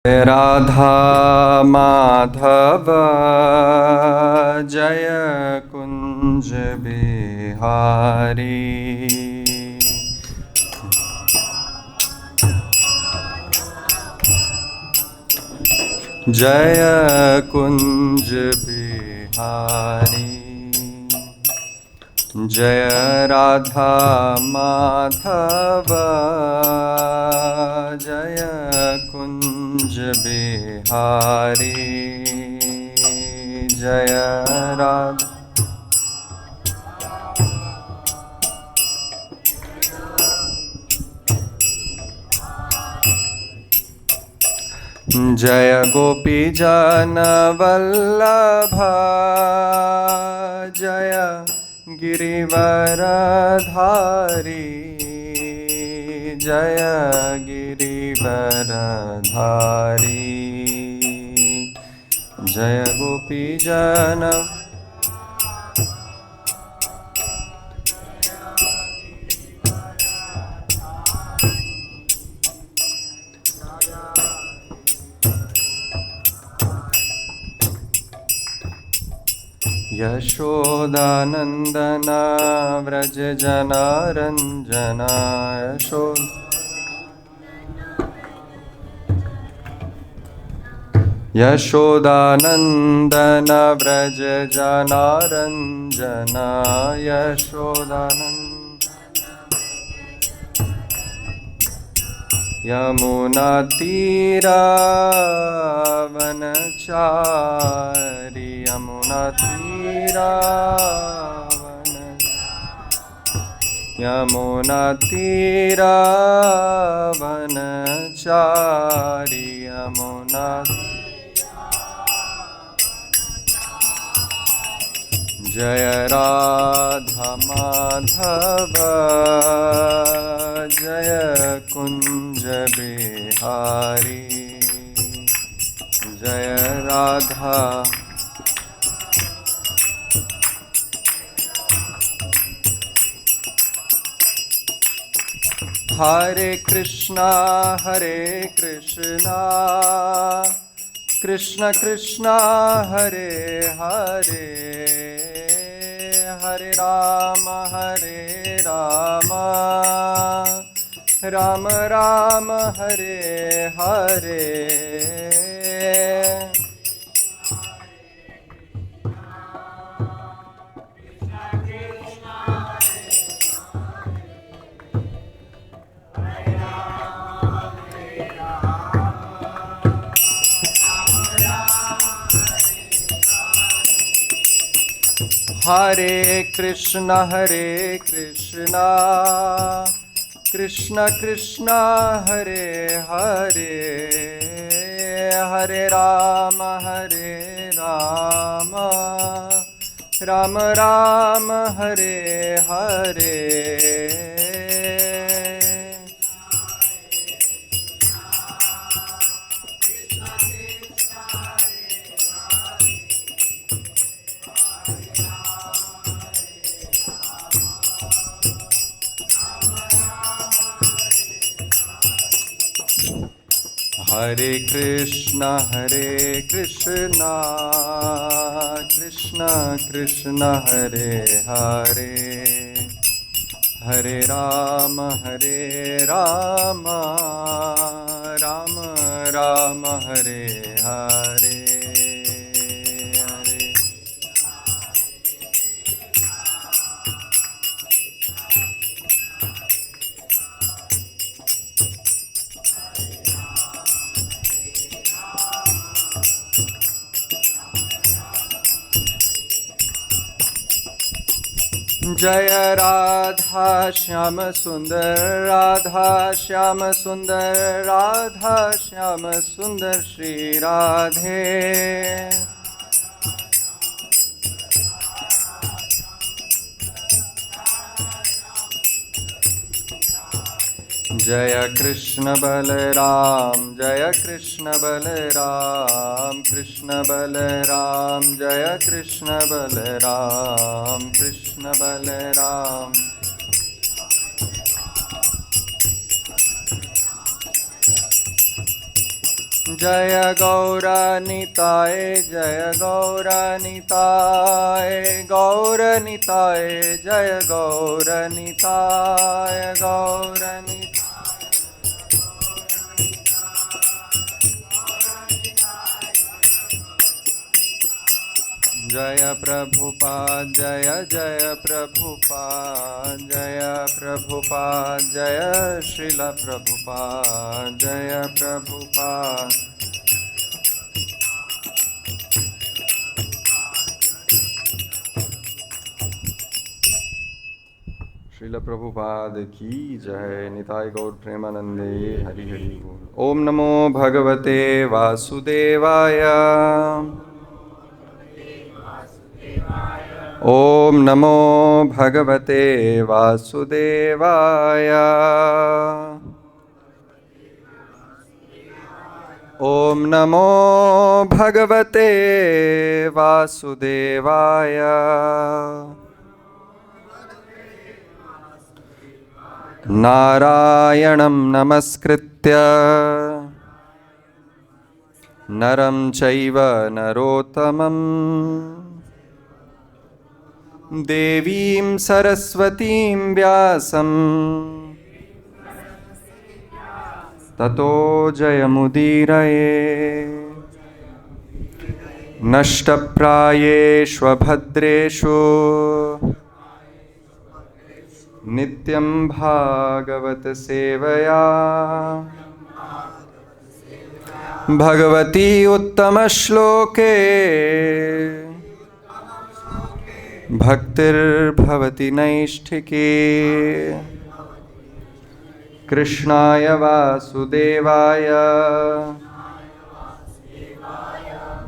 राधा माधव जय कुंज बिहारी। जय कुंज बिहारी। जय राधा माधव जय कुंज बिहारी। जय राधा जय गोपी जन वल्लभ जय गिरिवरधारी। जय गिरिवरधारी। जय गोपी जन यशोदानंदन व्रज जनारंजन। यशोदानंदन व्रज जनारंजन। यशोदानंद यमुना तीरा वनचारी। यमुना तीरा यमुना तीरा वनचारी। यमुना जय राधा माधव जय कुंज बिहारी। जय राधा हरे कृष्णा कृष्ण कृष्णा हरे हरे। हरे राम राम राम हरे हरे। हरे कृष्णा कृष्ण कृष्णा हरे हरे। हरे राम राम राम हरे हरे। हरे कृष्णा कृष्ण कृष्ण हरे हरे। हरे राम राम राम हरे हरे। हरे जय राधा श्याम सुंदर राधा श्याम सुंदर श्री राधे। जय कृष्ण बलराम कृष्ण बलराम जय कृष्ण बलराम कृष्ण बलराम। जय गौरनिताय जय गौरनिताय गौरनिताय जय गौरनिताय गौरनिताय जय प्रभुपाद जय जय प्रभुपाद जय प्रभुपाद जय श्रील प्रभुपाद जय प्रभुपाद श्रील प्रभुपाद की जय। निताय गौर प्रेमानंदे हरि हरि बोल। ओम नमो भगवते वासुदेवाय ओम नमो भगवते वासुदेवाय ओम नमो भगवते वासुदेवाय नारायणं नमस्कृत्य नरं चैव नरोत्तमं देवीं सरस्वतीं व्यासं ततो जयमुदीरये। नष्टप्रायेष्वभद्रेषु नित्यं भागवत सेवया भगवती उत्तमश्लोके भक्तिर्भवति नैष्ठिकी। कृष्णाय वासुदेवाय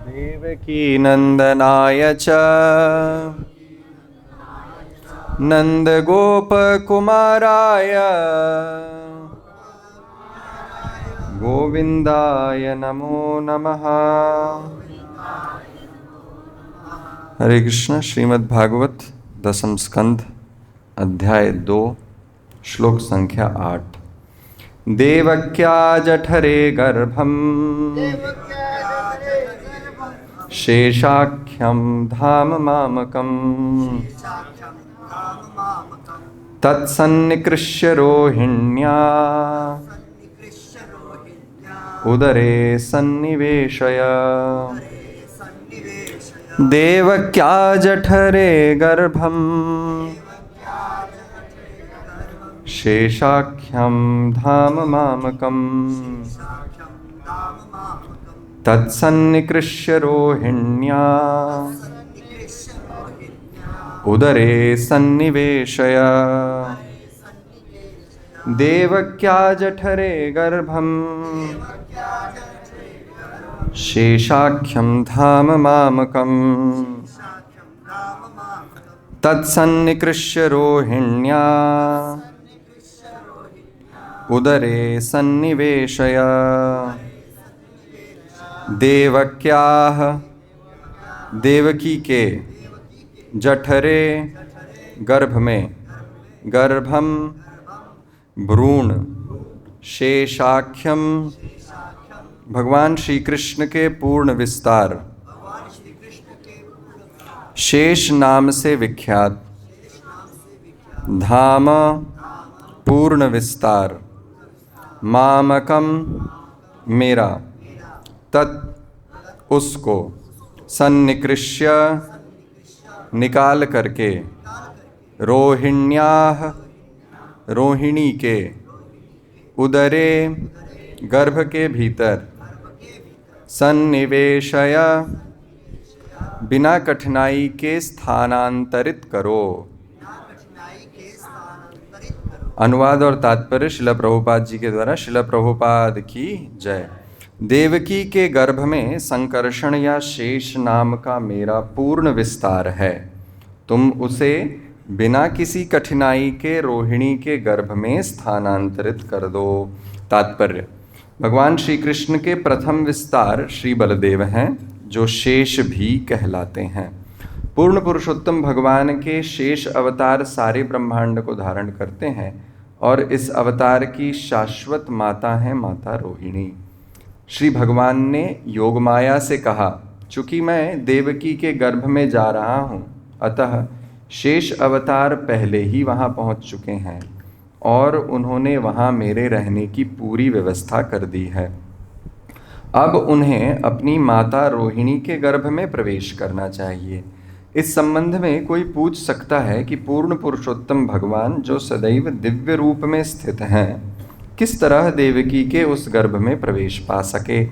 देवकी नंदनाय च नंदगोपकुमाराय गोविंदाय नमो नमः। हरे कृष्ण। श्रीमद् भागवत दशम स्कंध अध्याय 2 श्लोक संख्या 8। देवक्या जठरे गर्भं शेषाख्यं धाम मामकं तत्सन्निकृष्य रोहिण्या उदरे सन्निवेशय। देवक्या जठरे गर्भं शेषाख्यं धाम मामकं तत्सन्निकृष्य रोहिण्या उदरे सन्निवेशय। देवक्या जठरे गर्भं शेषाख्यं धाम मामकं तत्सन्निकृष्य रोहिण्या उदरे सन्निवेशय। देवक्याः देवकी के जठरे गर्भ में गर्भम भ्रूण शेषाख्यम भगवान श्री कृष्ण के पूर्ण विस्तार शेष नाम से विख्यात धाम पूर्ण विस्तार मामकम मेरा तत् उसको सन्निकृष्य निकाल करके रोहिण्याः रोहिणी के उदरे गर्भ के भीतर सन्निवेशय बिना कठिनाई के स्थानांतरित करो। अनुवाद और तात्पर्य श्रील प्रभुपाद जी के द्वारा। श्रील प्रभुपाद की जय। देवकी के गर्भ में संकर्षण या शेष नाम का मेरा पूर्ण विस्तार है, तुम उसे बिना किसी कठिनाई के रोहिणी के गर्भ में स्थानांतरित कर दो। तात्पर्य: भगवान श्री कृष्ण के प्रथम विस्तार श्री बलदेव हैं, जो शेष भी कहलाते हैं। पूर्ण पुरुषोत्तम भगवान के शेष अवतार सारे ब्रह्मांड को धारण करते हैं और इस अवतार की शाश्वत माता है माता रोहिणी। श्री भगवान ने योगमाया से कहा, चूंकि मैं देवकी के गर्भ में जा रहा हूँ, अतः शेष अवतार पहले ही वहाँ पहुँच चुके हैं और उन्होंने वहाँ मेरे रहने की पूरी व्यवस्था कर दी है। अब उन्हें अपनी माता रोहिणी के गर्भ में प्रवेश करना चाहिए। इस संबंध में कोई पूछ सकता है कि पूर्ण पुरुषोत्तम भगवान जो सदैव दिव्य रूप में स्थित हैं, किस तरह देवकी के उस गर्भ में प्रवेश पा सके,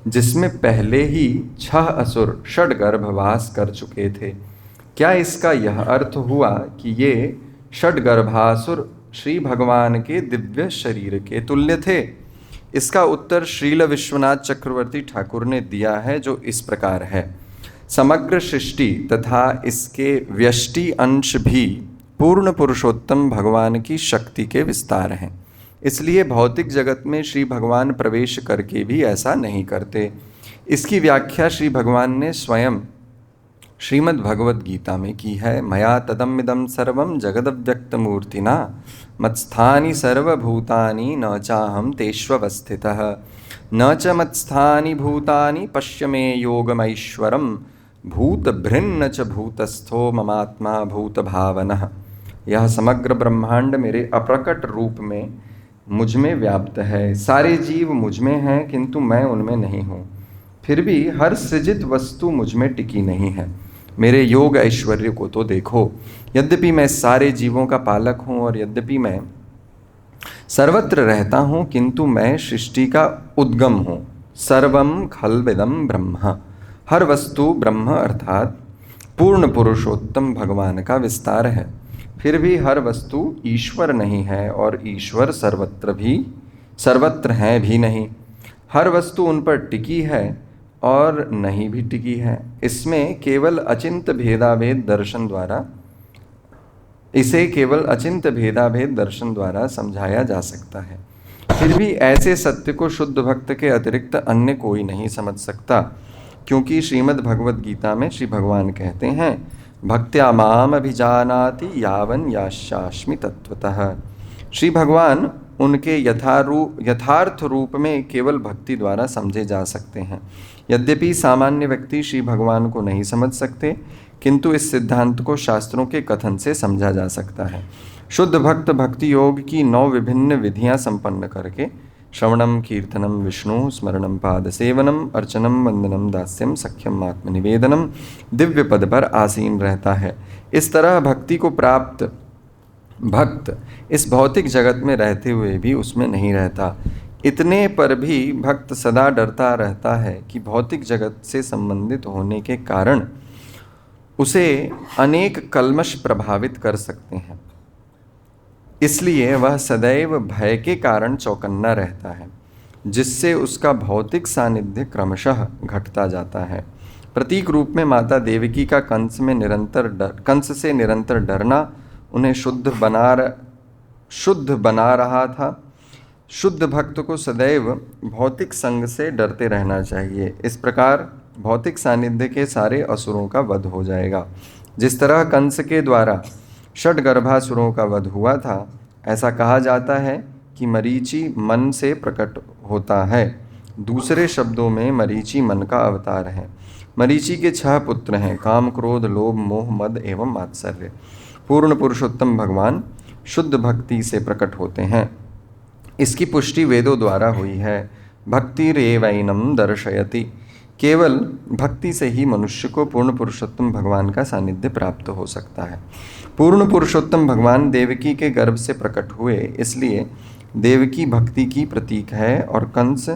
जिसमें पहले ही 6 असुर षड्गर्भवास कर चुके थे। क्या इसका यह अर्थ हुआ कि ये षड्गर्भासुर श्री भगवान के दिव्य शरीर के तुल्य थे? इसका उत्तर श्रील विश्वनाथ चक्रवर्ती ठाकुर ने दिया है, जो इस प्रकार है। समग्र सृष्टि तथा इसके व्यष्टि अंश भी पूर्ण पुरुषोत्तम भगवान की शक्ति के विस्तार हैं। इसलिए भौतिक जगत में श्री भगवान प्रवेश करके भी ऐसा नहीं करते। इसकी व्याख्या श्री भगवान ने स्वयं श्रीमद् भगवद गीता में की है। मया तदमिदं सर्वं जगदव्यक्तमूर्तिना मत्स्थानि सर्वभूतानि न चाहं तेष्वस्थितः न च मत्स्थानि भूतानि पश्य मे योगमैश्वरं भूतभृन्न च भूतस्थो ममात्मा भूतभावनः। यह समग्र ब्रह्मांड मेरे अप्रकट रूप में मुझ में व्याप्त है। सारे जीव मुझ में हैं, किंतु मैं उनमें नहीं हूँ। फिर भी हर सृजित वस्तु मुझ में टिकी नहीं है। मेरे योग ऐश्वर्य को तो देखो। यद्यपि मैं सारे जीवों का पालक हूँ और यद्यपि मैं सर्वत्र रहता हूँ, किंतु मैं सृष्टि का उद्गम हूँ। सर्वम खल्विदम ब्रह्म। हर वस्तु ब्रह्म अर्थात पूर्ण पुरुषोत्तम भगवान का विस्तार है। फिर भी हर वस्तु ईश्वर नहीं है और ईश्वर सर्वत्र है भी नहीं। हर वस्तु उन पर टिकी है और नहीं भी टिकी है। इसमें केवल अचिंत भेदाभेद दर्शन द्वारा समझाया जा सकता है। फिर भी ऐसे सत्य को शुद्ध भक्त के अतिरिक्त अन्य कोई नहीं समझ सकता, क्योंकि श्रीमद् भगवद गीता में श्री भगवान कहते हैं, भक्त्या माम अभिजानाति यावन यास्यास्मि तत्वतः। श्री भगवान उनके यथार्थ रूप में केवल भक्ति द्वारा समझे जा सकते हैं। यद्यपि सामान्य व्यक्ति श्री भगवान को नहीं समझ सकते, किंतु इस सिद्धांत को शास्त्रों के कथन से समझा जा सकता है। शुद्ध भक्त भक्ति योग की 9 विभिन्न विधियां संपन्न करके श्रवणम कीर्तनम विष्णु स्मरणम पाद सेवनम अर्चनम वंदनम दास्यम सख्यम आत्मनिवेदनम दिव्य पद पर आसीन रहता है। इस तरह भक्ति को प्राप्त भक्त इस भौतिक जगत में रहते हुए भी उसमें नहीं रहता। इतने पर भी भक्त सदा डरता रहता है कि भौतिक जगत से संबंधित होने के कारण उसे अनेक कल्मश प्रभावित कर सकते हैं। इसलिए वह सदैव भय के कारण चौकन्ना रहता है, जिससे उसका भौतिक सानिध्य क्रमशः घटता जाता है। प्रतीक रूप में माता देवकी का कंस से निरंतर डरना उन्हें शुद्ध बना रहा था। शुद्ध भक्त को सदैव भौतिक संग से डरते रहना चाहिए। इस प्रकार भौतिक सानिध्य के सारे असुरों का वध हो जाएगा। जिस तरह कंस के द्वारा षड्गर्भासुरों का वध हुआ था, ऐसा कहा जाता है कि मरीचि मन से प्रकट होता है। दूसरे शब्दों में मरीचि मन का अवतार है। मरीचि के 6 पुत्र हैं, काम, क्रोध, लोभ, मोह, मद एवं मात्सर्य। पूर्ण पुरुषोत्तम भगवान शुद्ध भक्ति से प्रकट होते हैं। इसकी पुष्टि वेदों द्वारा हुई है। भक्ति रेवैनम दर्शयति। केवल भक्ति से ही मनुष्य को पूर्ण पुरुषोत्तम भगवान का सानिध्य प्राप्त हो सकता है। पूर्ण पुरुषोत्तम भगवान देवकी के गर्भ से प्रकट हुए, इसलिए देवकी भक्ति की प्रतीक है और कंस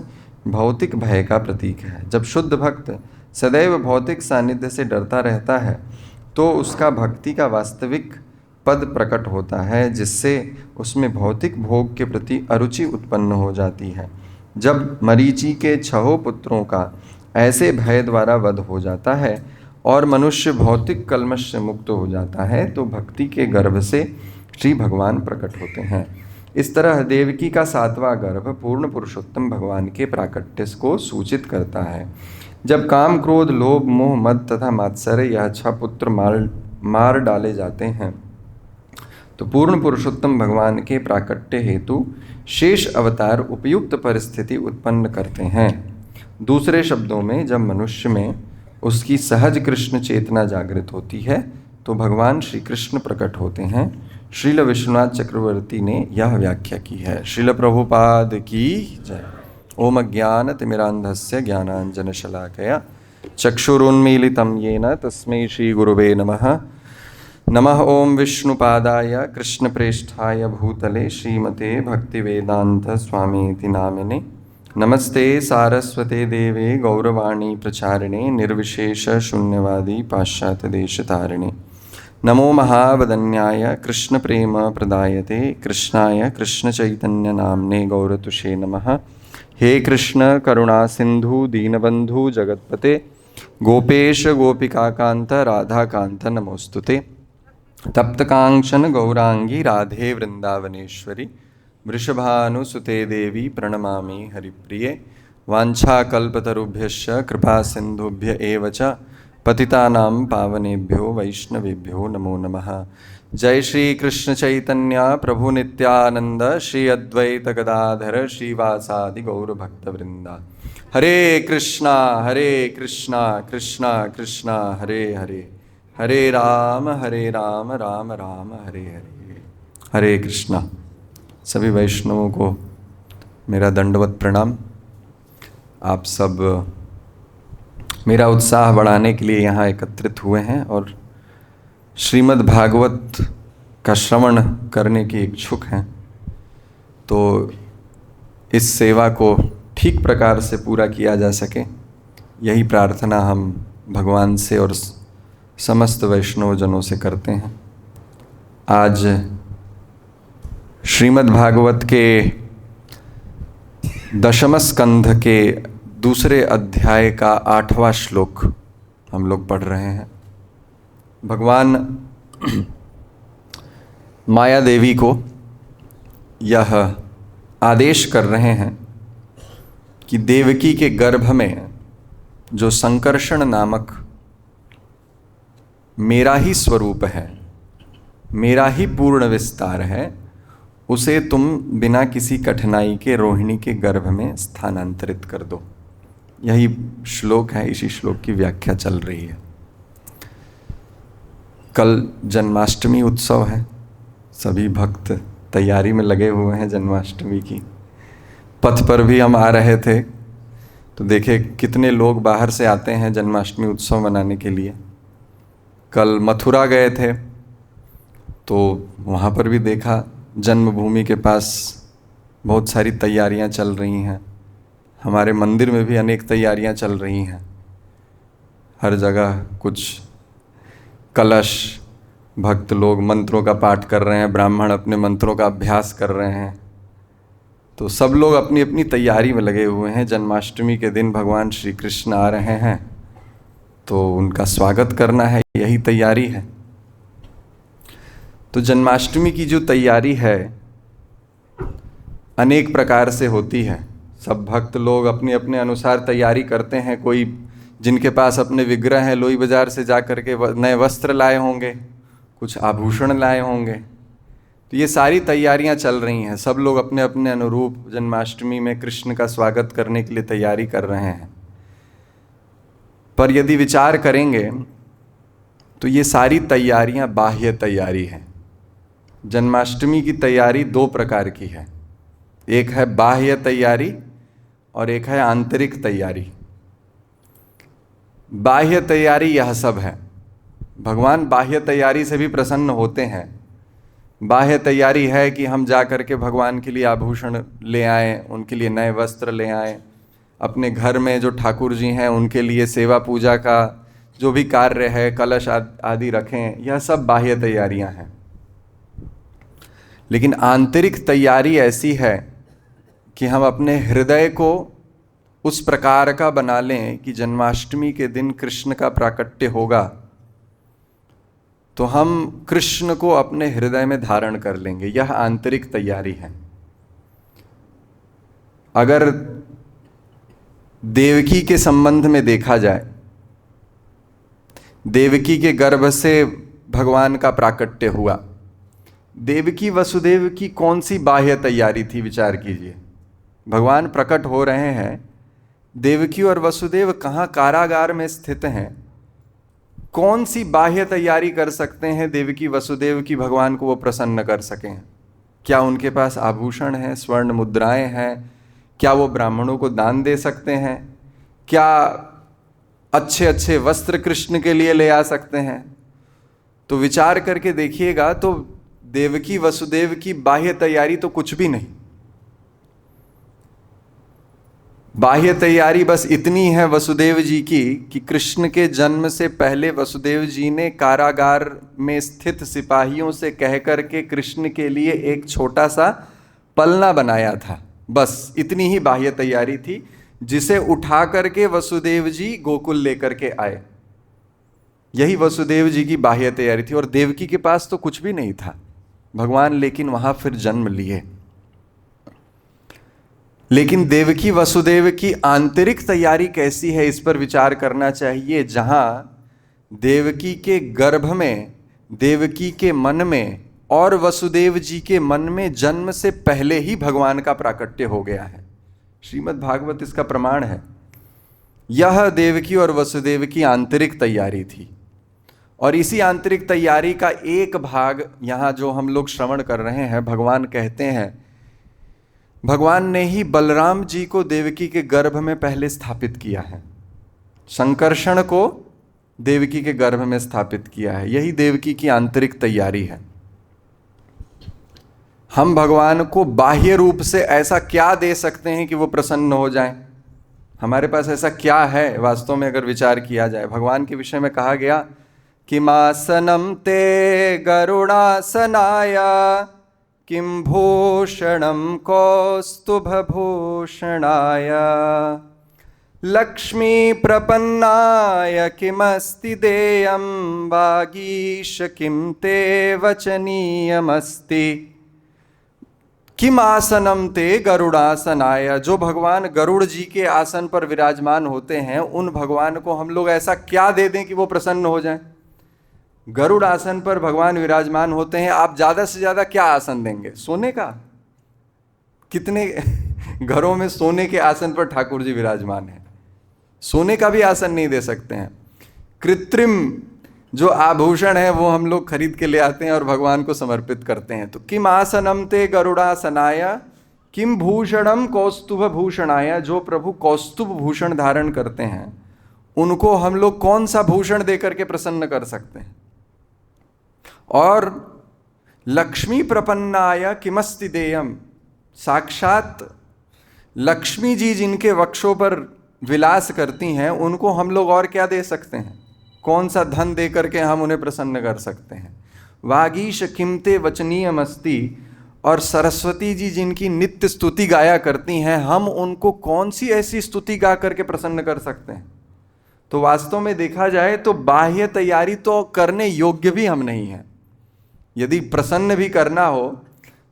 भौतिक भय का प्रतीक है। जब शुद्ध भक्त सदैव भौतिक सानिध्य से डरता रहता है, तो उसका भक्ति का वास्तविक पद प्रकट होता है, जिससे उसमें भौतिक भोग के प्रति अरुचि उत्पन्न हो जाती है। जब मरीचि के 6 पुत्रों का ऐसे भय द्वारा वध हो जाता है और मनुष्य भौतिक कल्मश से मुक्त हो जाता है, तो भक्ति के गर्भ से श्री भगवान प्रकट होते हैं। इस तरह देवकी का 7वां गर्भ पूर्ण पुरुषोत्तम भगवान के प्राकट्य को सूचित करता है। जब काम, क्रोध, लोभ, मोह, मद तथा मात्सर्य यह 6 पुत्र मार डाले जाते हैं, तो पूर्ण पुरुषोत्तम भगवान के प्राकट्य हेतु शेष अवतार उपयुक्त परिस्थिति उत्पन्न करते हैं। दूसरे शब्दों में, जब मनुष्य में उसकी सहज कृष्ण चेतना जागृत होती है तो भगवान श्री कृष्ण प्रकट होते हैं। श्रील विश्वनाथ चक्रवर्ती ने यह व्याख्या की है। श्रील प्रभुपाद की जय। ओम अज्ञानतिमिरान्धस्य ज्ञानाञ्जनशलाकया चक्षुरुन्मीलितं येन तस्मै श्रीगुरुवे नमः। नमः ओम विष्णुपादाय कृष्णप्रेष्ठाय भूतले श्रीमते भक्तिवेदांत स्वामीति नामिने। नमस्ते सारस्वते देवे गौरवाणी प्रचारिणे निर्विशेष शून्यवादी पाश्चात्यदेशतारिणे। नमो महावदन्याय कृष्ण प्रेम प्रदायते कृष्णाय कृष्ण चैतन्य नामने गौरतुषे नमः। हे कृष्ण करुणा सिंधु दीनबंधु जगतपते गोपेश गोपिकाकांत राधाकांत नमोस्तुते। तप्त कांचन गौरांगी राधे वृंदावनेश्वरी वृषभानुसुते देवी प्रणमामि हरिप्रिये। वाञ्छाकल्पतरुभ्यश्च कृपा सिंधुभ्य एव च पतितानां पावनेभ्यो वैष्णवेभ्यो नमो नमः। जय श्री कृष्ण चैतन्य प्रभु नित्यानंद श्री अद्वैत गदाधर श्रीवासादि गौर भक्तवृंदा। हरे कृष्णा कृष्णा कृष्णा हरे हरे, हरे राम राम राम हरे हरे। हरे कृष्णा। सभी वैष्णवों को मेरा दंडवत प्रणाम। आप सब मेरा उत्साह बढ़ाने के लिए यहाँ एकत्रित हुए हैं और श्रीमद् भागवत का श्रवण करने के इच्छुक हैं। तो इस सेवा को ठीक प्रकार से पूरा किया जा सके, यही प्रार्थना हम भगवान से और समस्त वैष्णव जनों से करते हैं। आज श्रीमद् भागवत के दशम स्कंध के दूसरे अध्याय का 8वां श्लोक हम लोग पढ़ रहे हैं। भगवान माया देवी को यह आदेश कर रहे हैं कि देवकी के गर्भ में जो संकर्षण नामक मेरा ही स्वरूप है, मेरा ही पूर्ण विस्तार है, उसे तुम बिना किसी कठिनाई के रोहिणी के गर्भ में स्थानांतरित कर दो। यही श्लोक है, इसी श्लोक की व्याख्या चल रही है। कल जन्माष्टमी उत्सव है, सभी भक्त तैयारी में लगे हुए हैं जन्माष्टमी की। पथ पर भी हम आ रहे थे तो देखे कितने लोग बाहर से आते हैं जन्माष्टमी उत्सव मनाने के लिए। कल मथुरा गए थे तो वहाँ पर भी देखा जन्मभूमि के पास बहुत सारी तैयारियाँ चल रही हैं। हमारे मंदिर में भी अनेक तैयारियाँ चल रही हैं। हर जगह कुछ कलश, भक्त लोग मंत्रों का पाठ कर रहे हैं, ब्राह्मण अपने मंत्रों का अभ्यास कर रहे हैं। तो सब लोग अपनी अपनी तैयारी में लगे हुए हैं। जन्माष्टमी के दिन भगवान श्री कृष्ण आ रहे हैं तो उनका स्वागत करना है, यही तैयारी है। तो जन्माष्टमी की जो तैयारी है अनेक प्रकार से होती है। सब भक्त लोग अपने अपने अनुसार तैयारी करते हैं। कोई जिनके पास अपने विग्रह हैं लोई बाजार से जा कर के नए वस्त्र लाए होंगे, कुछ आभूषण लाए होंगे। तो ये सारी तैयारियां चल रही हैं। सब लोग अपने अपने अनुरूप जन्माष्टमी में कृष्ण का स्वागत करने के लिए तैयारी कर रहे हैं। पर यदि विचार करेंगे तो ये सारी तैयारियां बाह्य तैयारी हैं। जन्माष्टमी की तैयारी दो प्रकार की है, एक है बाह्य तैयारी और एक है आंतरिक तैयारी। बाह्य तैयारी यह सब है। भगवान बाह्य तैयारी से भी प्रसन्न होते हैं। बाह्य तैयारी है कि हम जा कर के भगवान के लिए आभूषण ले आएँ, उनके लिए नए वस्त्र ले आएँ, अपने घर में जो ठाकुर जी हैं उनके लिए सेवा पूजा का जो भी कार्य है, कलश आदि रखें। यह सब बाह्य तैयारियां हैं। लेकिन आंतरिक तैयारी ऐसी है कि हम अपने हृदय को उस प्रकार का बना लें कि जन्माष्टमी के दिन कृष्ण का प्राकट्य होगा तो हम कृष्ण को अपने हृदय में धारण कर लेंगे। यह आंतरिक तैयारी है। अगर देवकी के संबंध में देखा जाए, देवकी के गर्भ से भगवान का प्राकट्य हुआ। देवकी वसुदेव की कौन सी बाह्य तैयारी थी, विचार कीजिए। भगवान प्रकट हो रहे हैं, देवकी और वसुदेव कहाँ कारागार में स्थित हैं, कौन सी बाह्य तैयारी कर सकते हैं देवकी वसुदेव की भगवान को वो प्रसन्न कर सकें? क्या उनके पास आभूषण हैं, स्वर्ण मुद्राएं हैं? क्या वो ब्राह्मणों को दान दे सकते हैं? क्या अच्छे अच्छे वस्त्र कृष्ण के लिए ले आ सकते हैं? तो विचार करके देखिएगा तो देवकी वसुदेव की बाह्य तैयारी तो कुछ भी नहीं। बाह्य तैयारी बस इतनी है वसुदेव जी की कि कृष्ण के जन्म से पहले वसुदेव जी ने कारागार में स्थित सिपाहियों से कह करके कृष्ण के लिए एक छोटा सा पलना बनाया था। बस इतनी ही बाह्य तैयारी थी, जिसे उठा करके वसुदेव जी गोकुल लेकर के आए। यही वसुदेव जी की बाह्य तैयारी थी। और देवकी के पास तो कुछ भी नहीं था भगवान, लेकिन वहां फिर जन्म लिए। लेकिन देवकी वसुदेव की आंतरिक तैयारी कैसी है, इस पर विचार करना चाहिए। जहां देवकी के गर्भ में, देवकी के मन में और वसुदेव जी के मन में जन्म से पहले ही भगवान का प्राकट्य हो गया है। श्रीमद् भागवत इसका प्रमाण है। यह देवकी और वसुदेव की आंतरिक तैयारी थी। और इसी आंतरिक तैयारी का एक भाग यहां जो हम लोग श्रवण कर रहे हैं, भगवान कहते हैं, भगवान ने ही बलराम जी को देवकी के गर्भ में पहले स्थापित किया है। संकर्षण को देवकी के गर्भ में स्थापित किया है। यही देवकी की आंतरिक तैयारी है। हम भगवान को बाह्य रूप से ऐसा क्या दे सकते हैं कि वो प्रसन्न हो जाएं? हमारे पास ऐसा क्या है वास्तव में, अगर विचार किया जाए? भगवान के विषय में कहा गया कि मासनम ते गरुड़ासनाय किं भूषणं कौस्तुभभूषणाय लक्ष्मी प्रपन्नाय किमस्ति देयं वागीश किं ते वचनीयमस्ति। किम आसनम ते गरुड़ासनाय, जो भगवान गरुड़ जी के आसन पर विराजमान होते हैं, उन भगवान को हम लोग ऐसा क्या दे दें कि वो प्रसन्न हो जाएं? गरुड़ आसन पर भगवान विराजमान होते हैं, आप ज्यादा से ज्यादा क्या आसन देंगे? सोने का? कितने घरों में सोने के आसन पर ठाकुर जी विराजमान हैं। सोने का भी आसन नहीं दे सकते हैं। कृत्रिम जो आभूषण है वो हम लोग खरीद के ले आते हैं और भगवान को समर्पित करते हैं। तो किम आसनम ते गरुड़ासनाय किम भूषणम कौस्तुभ भूषणाय, जो प्रभु कौस्तुभ भूषण धारण करते हैं, उनको हम लोग कौन सा भूषण देकर के प्रसन्न कर सकते हैं? और लक्ष्मी प्रपन्नाय किमस्ति देयम, साक्षात लक्ष्मी जी जिनके वक्षों पर विलास करती हैं, उनको हम लोग और क्या दे सकते हैं? कौन सा धन दे करके हम उन्हें प्रसन्न कर सकते हैं? वागीश किमते वचनीयमस्ति, और सरस्वती जी जिनकी नित्य स्तुति गाया करती हैं, हम उनको कौन सी ऐसी स्तुति गा करके प्रसन्न कर सकते हैं? तो वास्तव में देखा जाए तो बाह्य तैयारी तो करने योग्य भी हम नहीं हैं। यदि प्रसन्न भी करना हो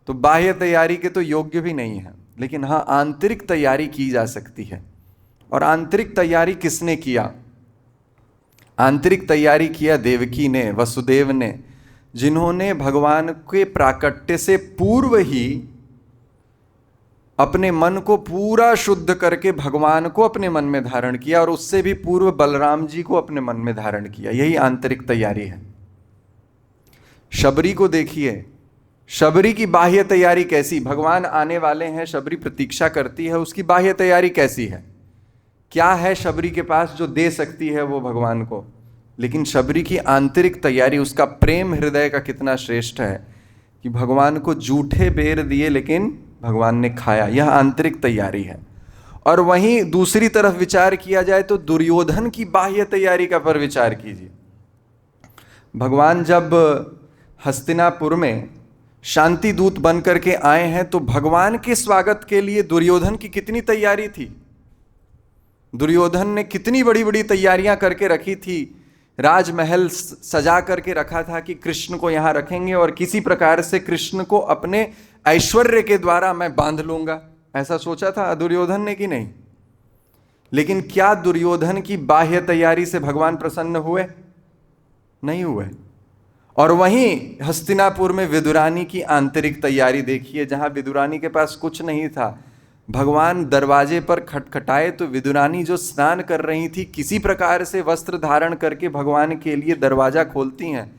तो बाह्य तैयारी के तो योग्य भी नहीं है। लेकिन हाँ, आंतरिक तैयारी की जा सकती है। और आंतरिक तैयारी किसने किया? आंतरिक तैयारी किया देवकी ने, वसुदेव ने, जिन्होंने भगवान के प्राकट्य से पूर्व ही अपने मन को पूरा शुद्ध करके भगवान को अपने मन में धारण किया, और उससे भी पूर्व बलराम जी को अपने मन में धारण किया। यही आंतरिक तैयारी है। शबरी को देखिए, शबरी की बाह्य तैयारी कैसी? भगवान आने वाले हैं, शबरी प्रतीक्षा करती है, उसकी बाह्य तैयारी कैसी है? क्या है शबरी के पास जो दे सकती है वो भगवान को? लेकिन शबरी की आंतरिक तैयारी, उसका प्रेम हृदय का कितना श्रेष्ठ है कि भगवान को जूठे बेर दिए लेकिन भगवान ने खाया। यह आंतरिक तैयारी है। और वहीं दूसरी तरफ विचार किया जाए तो दुर्योधन की बाह्य तैयारी का पर विचार कीजिए। भगवान जब हस्तिनापुर में शांति दूत बन करके आए हैं, तो भगवान के स्वागत के लिए दुर्योधन की कितनी तैयारी थी। दुर्योधन ने कितनी बड़ी बड़ी तैयारियां करके रखी थी। राजमहल सजा करके रखा था कि कृष्ण को यहां रखेंगे और किसी प्रकार से कृष्ण को अपने ऐश्वर्य के द्वारा मैं बांध लूंगा, ऐसा सोचा था दुर्योधन ने कि नहीं? लेकिन क्या दुर्योधन की बाह्य तैयारी से भगवान प्रसन्न हुए? नहीं हुए। और वहीं हस्तिनापुर में विदुरानी की आंतरिक तैयारी देखिए, जहां विदुरानी के पास कुछ नहीं था, भगवान दरवाजे पर खटखटाए तो विदुरानी जो स्नान कर रही थी किसी प्रकार से वस्त्र धारण करके भगवान के लिए दरवाजा खोलती हैं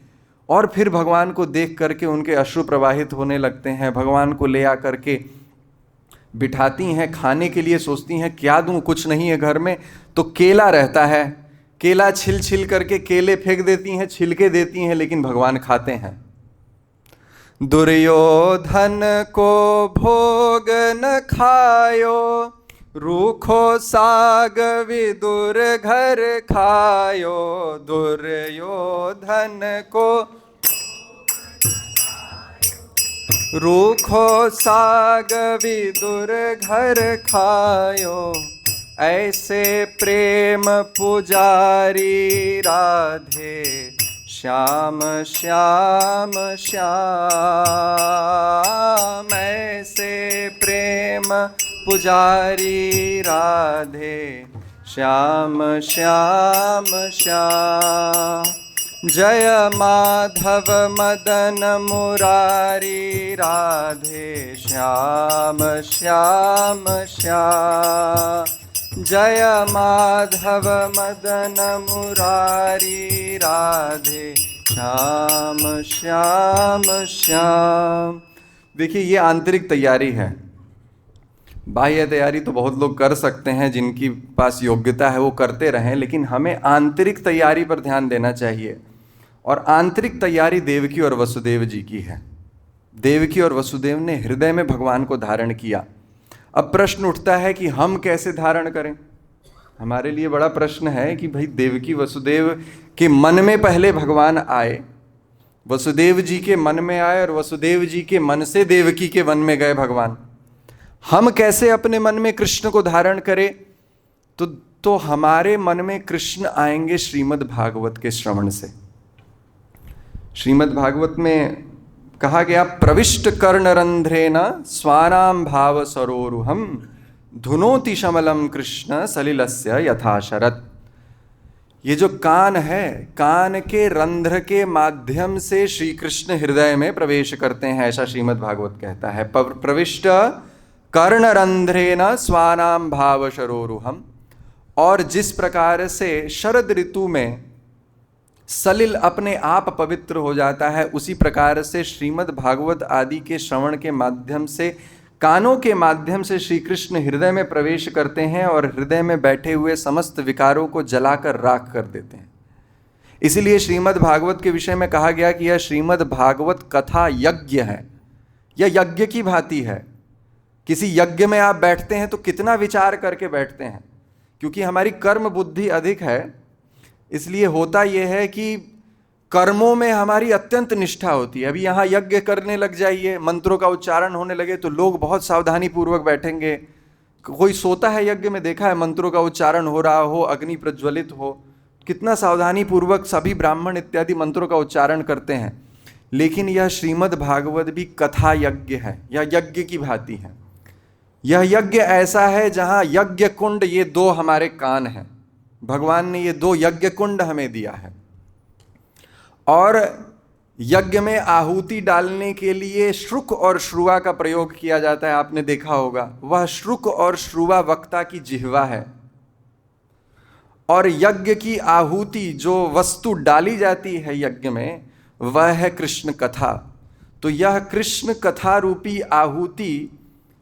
और फिर भगवान को देख करके उनके अश्रु प्रवाहित होने लगते हैं। भगवान को ले आकर के बिठाती हैं, खाने के लिए सोचती हैं क्या दूं, कुछ नहीं है घर में, तो केला रहता है, केला छिल छिल करके केले फेंक देती हैं, छिलके देती हैं, लेकिन भगवान खाते हैं। दुर्योधन को भोग न खायो, रूखो साग विदुर घर खायो। दुर्योधन को रूखो साग विदुर घर खायो, ऐसे प्रेम पुजारी राधे श्याम श्याम श्याम। ऐसे प्रेम पुजारी राधे श्याम श्याम श्याम। जय माधव मदन मुरारी राधे श्याम श्याम श्याम। जय माधव मदन मुरारी राधे श्याम श्याम श्याम। देखिए ये आंतरिक तैयारी है। बाह्य तैयारी तो बहुत लोग कर सकते हैं, जिनकी पास योग्यता है वो करते रहें, लेकिन हमें आंतरिक तैयारी पर ध्यान देना चाहिए। और आंतरिक तैयारी देवकी और वसुदेव जी की है। देवकी और वसुदेव ने हृदय में भगवान को धारण किया। अब प्रश्न उठता है कि हम कैसे धारण करें। हमारे लिए बड़ा प्रश्न है कि भाई देवकी वसुदेव के मन में पहले भगवान आए, वसुदेव जी के मन में आए और वसुदेव जी के मन से देवकी के मन में गए भगवान। हम कैसे अपने मन में कृष्ण को धारण करें? तो हमारे मन में कृष्ण आएंगे श्रीमद् भागवत के श्रवण से। श्रीमद् भागवत में कहा गया, प्रविष्ट कर्णरंध्रेण स्वानाम भाव सरोरुहम धुनोति शमलम कृष्ण सलिलस्य यथा शरत्। ये जो कान है, कान के रंध्र के माध्यम से श्री कृष्ण हृदय में प्रवेश करते हैं, ऐसा श्रीमद् भागवत कहता है। प्रविष्ट कर्णरंध्रेण स्वानाम भाव सरोरुहम। और जिस प्रकार से शरद ऋतु में सलिल अपने आप पवित्र हो जाता है, उसी प्रकार से श्रीमद् भागवत आदि के श्रवण के माध्यम से, कानों के माध्यम से श्री कृष्ण हृदय में प्रवेश करते हैं और हृदय में बैठे हुए समस्त विकारों को जलाकर राख कर देते हैं। इसीलिए श्रीमद् भागवत के विषय में कहा गया कि यह श्रीमद् भागवत कथा यज्ञ है। यह यज्ञ की भांति है। किसी यज्ञ में आप बैठते हैं तो कितना विचार करके बैठते हैं, क्योंकि हमारी कर्म बुद्धि अधिक है। इसलिए होता यह है कि कर्मों में हमारी अत्यंत निष्ठा होती है। अभी यहाँ यज्ञ करने लग जाइए, मंत्रों का उच्चारण होने लगे तो लोग बहुत सावधानी पूर्वक बैठेंगे। कोई सोता है यज्ञ में, देखा है, मंत्रों का उच्चारण हो रहा हो, अग्नि प्रज्वलित हो, कितना सावधानी पूर्वक सभी ब्राह्मण इत्यादि मंत्रों का उच्चारण करते हैं। लेकिन यह श्रीमद् भागवत भी कथा यज्ञ है, यह यज्ञ की भांति है। यह यज्ञ ऐसा है जहाँ यज्ञ कुंड, ये दो हमारे कान हैं। भगवान ने ये दो यज्ञ कुंड हमें दिया है। और यज्ञ में आहुति डालने के लिए श्रुक और श्रुवा का प्रयोग किया जाता है, आपने देखा होगा। वह श्रुक और श्रुवा वक्ता की जिह्वा है। और यज्ञ की आहुति, जो वस्तु डाली जाती है यज्ञ में, वह है कृष्ण कथा। तो यह कृष्ण कथा रूपी आहुति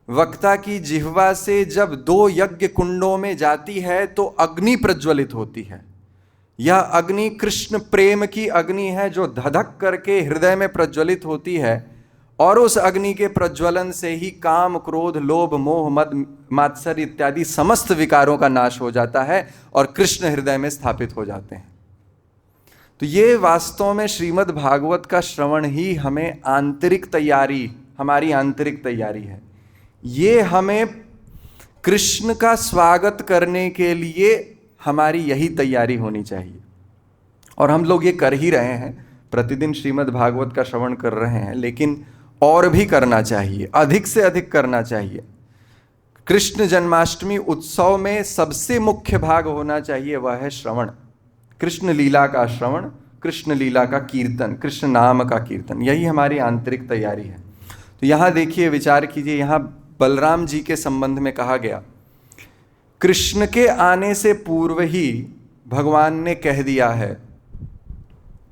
वक्ता की जिह्वा से जब दो यज्ञ कुंडों में जाती है तो अग्नि प्रज्वलित होती है। यह अग्नि कृष्ण प्रेम की अग्नि है, जो धधक करके हृदय में प्रज्वलित होती है। और उस अग्नि के प्रज्वलन से ही काम, क्रोध, लोभ, मोह, मद, मात्सर्य इत्यादि समस्त विकारों का नाश हो जाता है और कृष्ण हृदय में स्थापित हो जाते हैं। तो ये वास्तव में श्रीमद् भागवत का श्रवण ही हमें आंतरिक तैयारी, हमारी आंतरिक तैयारी है। ये हमें कृष्ण का स्वागत करने के लिए हमारी यही तैयारी होनी चाहिए। और हम लोग ये कर ही रहे हैं, प्रतिदिन श्रीमद् भागवत का श्रवण कर रहे हैं, लेकिन और भी करना चाहिए, अधिक से अधिक करना चाहिए। कृष्ण जन्माष्टमी उत्सव में सबसे मुख्य भाग होना चाहिए, वह है श्रवण, कृष्ण लीला का श्रवण, कृष्ण लीला का कीर्तन, कृष्ण नाम का कीर्तन। यही हमारी आंतरिक तैयारी है। तो यहाँ देखिए, विचार कीजिए, यहाँ बलराम जी के संबंध में कहा गया, कृष्ण के आने से पूर्व ही भगवान ने कह दिया है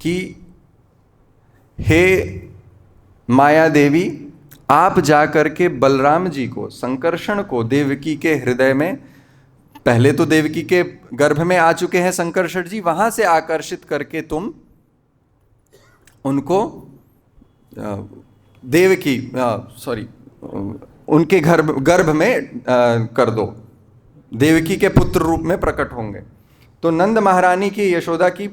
कि हे माया देवी, आप जाकर के बलराम जी को, संकर्षण को देवकी के हृदय में, पहले तो देवकी के गर्भ में आ चुके हैं संकर्षण जी, वहां से आकर्षित करके तुम उनको देवकी उनके गर्भ में कर दो, देवकी के पुत्र रूप में प्रकट होंगे। तो नंद महारानी की, यशोदा की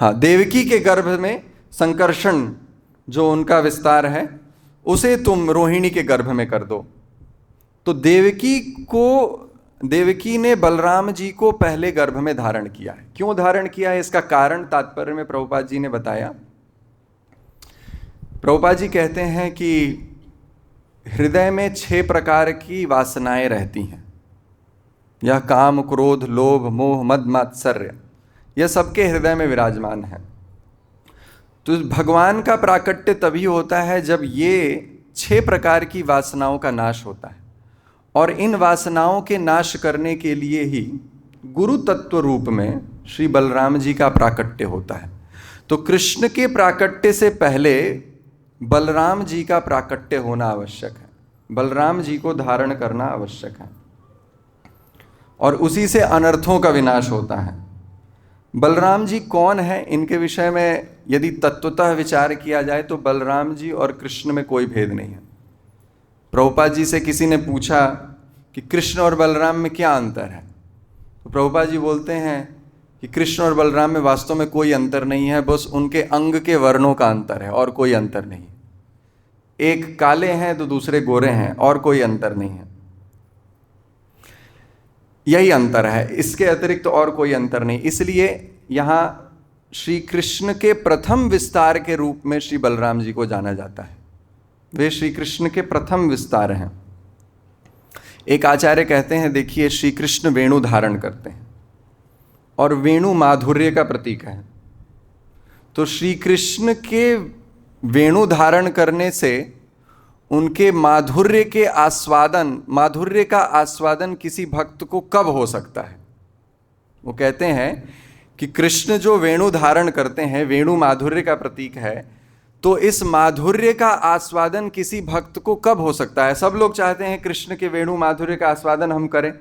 देवकी के गर्भ में संकर्षण जो उनका विस्तार है, उसे तुम रोहिणी के गर्भ में कर दो। तो देवकी ने बलराम जी को पहले गर्भ में धारण किया है। क्यों धारण किया है, इसका कारण तात्पर्य में प्रभुपाद जी ने बताया। प्रभुपाद जी कहते हैं कि हृदय में 6 प्रकार की वासनाएं रहती हैं। यह काम, क्रोध, लोभ, मोह, मद, मात्सर्य, यह सबके हृदय में विराजमान है। तो भगवान का प्राकट्य तभी होता है जब ये 6 प्रकार की वासनाओं का नाश होता है, और इन वासनाओं के नाश करने के लिए ही गुरु तत्व रूप में श्री बलराम जी का प्राकट्य होता है। तो कृष्ण के प्राकट्य से पहले बलराम जी का प्राकट्य होना आवश्यक है, बलराम जी को धारण करना आवश्यक है, और उसी से अनर्थों का विनाश होता है। बलराम जी कौन है, इनके विषय में यदि तत्वतः विचार किया जाए तो बलराम जी और कृष्ण में कोई भेद नहीं है। प्रभुपाद जी से किसी ने पूछा कि कृष्ण और बलराम में क्या अंतर है, तो प्रभुपाद जी बोलते हैं कि कृष्ण और बलराम में वास्तव में कोई अंतर नहीं है, बस उनके अंग के वर्णों का अंतर है और कोई अंतर नहीं। एक काले हैं तो दूसरे गोरे हैं, और कोई अंतर नहीं है। यही अंतर है, इसके अतिरिक्त तो और कोई अंतर नहीं। इसलिए यहां श्री कृष्ण के प्रथम विस्तार के रूप में श्री बलराम जी को जाना जाता है। वे श्री कृष्ण के प्रथम विस्तार हैं। एक आचार्य कहते हैं, देखिए श्री कृष्ण वेणु धारण करते हैं और वेणु माधुर्य का प्रतीक है। तो श्री कृष्ण के वेणु धारण करने से उनके माधुर्य का आस्वादन किसी भक्त को कब हो सकता है। वो कहते हैं कि कृष्ण जो वेणु धारण करते हैं, वेणु माधुर्य का प्रतीक है, तो इस माधुर्य का आस्वादन किसी भक्त को कब हो सकता है। सब लोग चाहते हैं कृष्ण के वेणु माधुर्य का आस्वादन हम करें,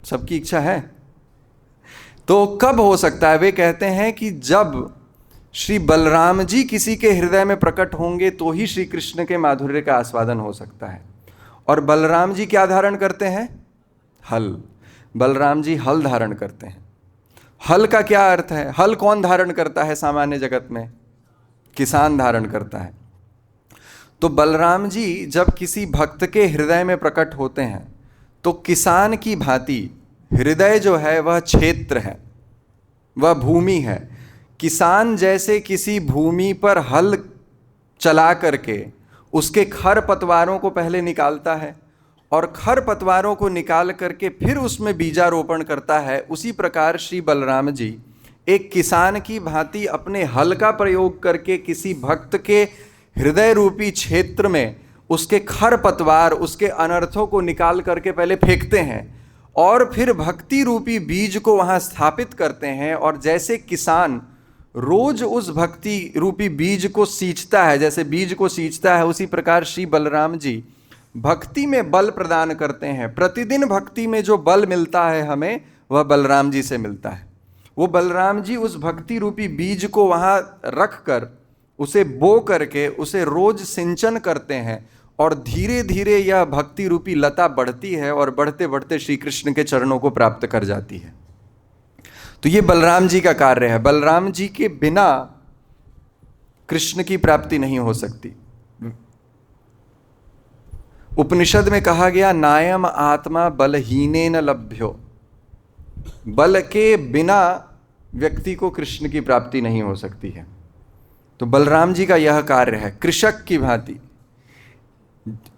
सबकी इच्छा है, तो कब हो सकता है। वे कहते हैं कि जब श्री बलराम जी किसी के हृदय में प्रकट होंगे तो ही श्री कृष्ण के माधुर्य का आस्वादन हो सकता है। और बलराम जी क्या धारण करते हैं, हल। बलराम जी हल धारण करते हैं। हल का क्या अर्थ है, हल कौन धारण करता है सामान्य जगत में, किसान धारण करता है। तो बलराम जी जब किसी भक्त के हृदय में प्रकट होते हैं तो किसान की भांति, हृदय जो है वह क्षेत्र है, वह भूमि है। किसान जैसे किसी भूमि पर हल चला करके उसके खर पतवारों को पहले निकालता है और खर पतवारों को निकाल करके फिर उसमें बीजारोपण करता है, उसी प्रकार श्री बलराम जी एक किसान की भांति अपने हल का प्रयोग करके किसी भक्त के हृदय रूपी क्षेत्र में उसके खर पतवार, उसके अनर्थों को निकाल करके पहले फेंकते हैं और फिर भक्ति रूपी बीज को वहां स्थापित करते हैं। और जैसे किसान रोज उस भक्ति रूपी बीज को सींचता है, जैसे बीज को सींचता है, उसी प्रकार श्री बलराम जी भक्ति में बल प्रदान करते हैं। प्रतिदिन भक्ति में जो बल मिलता है हमें, वह बलराम जी से मिलता है। वो बलराम जी उस भक्ति रूपी बीज को वहां रख कर उसे बो करके उसे रोज सिंचन करते हैं और धीरे धीरे यह भक्ति रूपी लता बढ़ती है और बढ़ते बढ़ते श्री कृष्ण के चरणों को प्राप्त कर जाती है। तो ये बलराम जी का कार्य है। बलराम जी के बिना कृष्ण की प्राप्ति नहीं हो सकती। उपनिषद में कहा गया, नायम आत्मा बलहीनेन लभ्यो। बल के बिना व्यक्ति को कृष्ण की प्राप्ति नहीं हो सकती है। तो बलराम जी का यह कार्य है, कृषक की भांति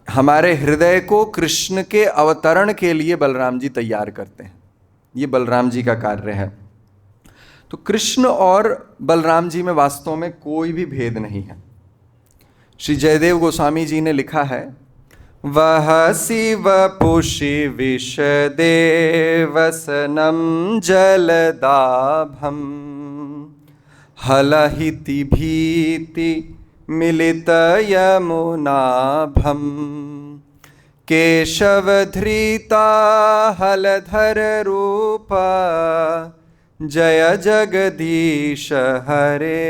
हमारे हृदय को कृष्ण के अवतरण के लिए बलराम जी तैयार करते हैं। ये बलराम जी का कार्य है। तो कृष्ण और बलराम जी में वास्तव में कोई भी भेद नहीं है। श्री जयदेव गोस्वामी जी ने लिखा है, वह शिव पुषि विषदेवसनम जलदाभम हलहिति भीति मिलित यमुनाभम केशवधृता हलधर रूपा जय जगदीश हरे,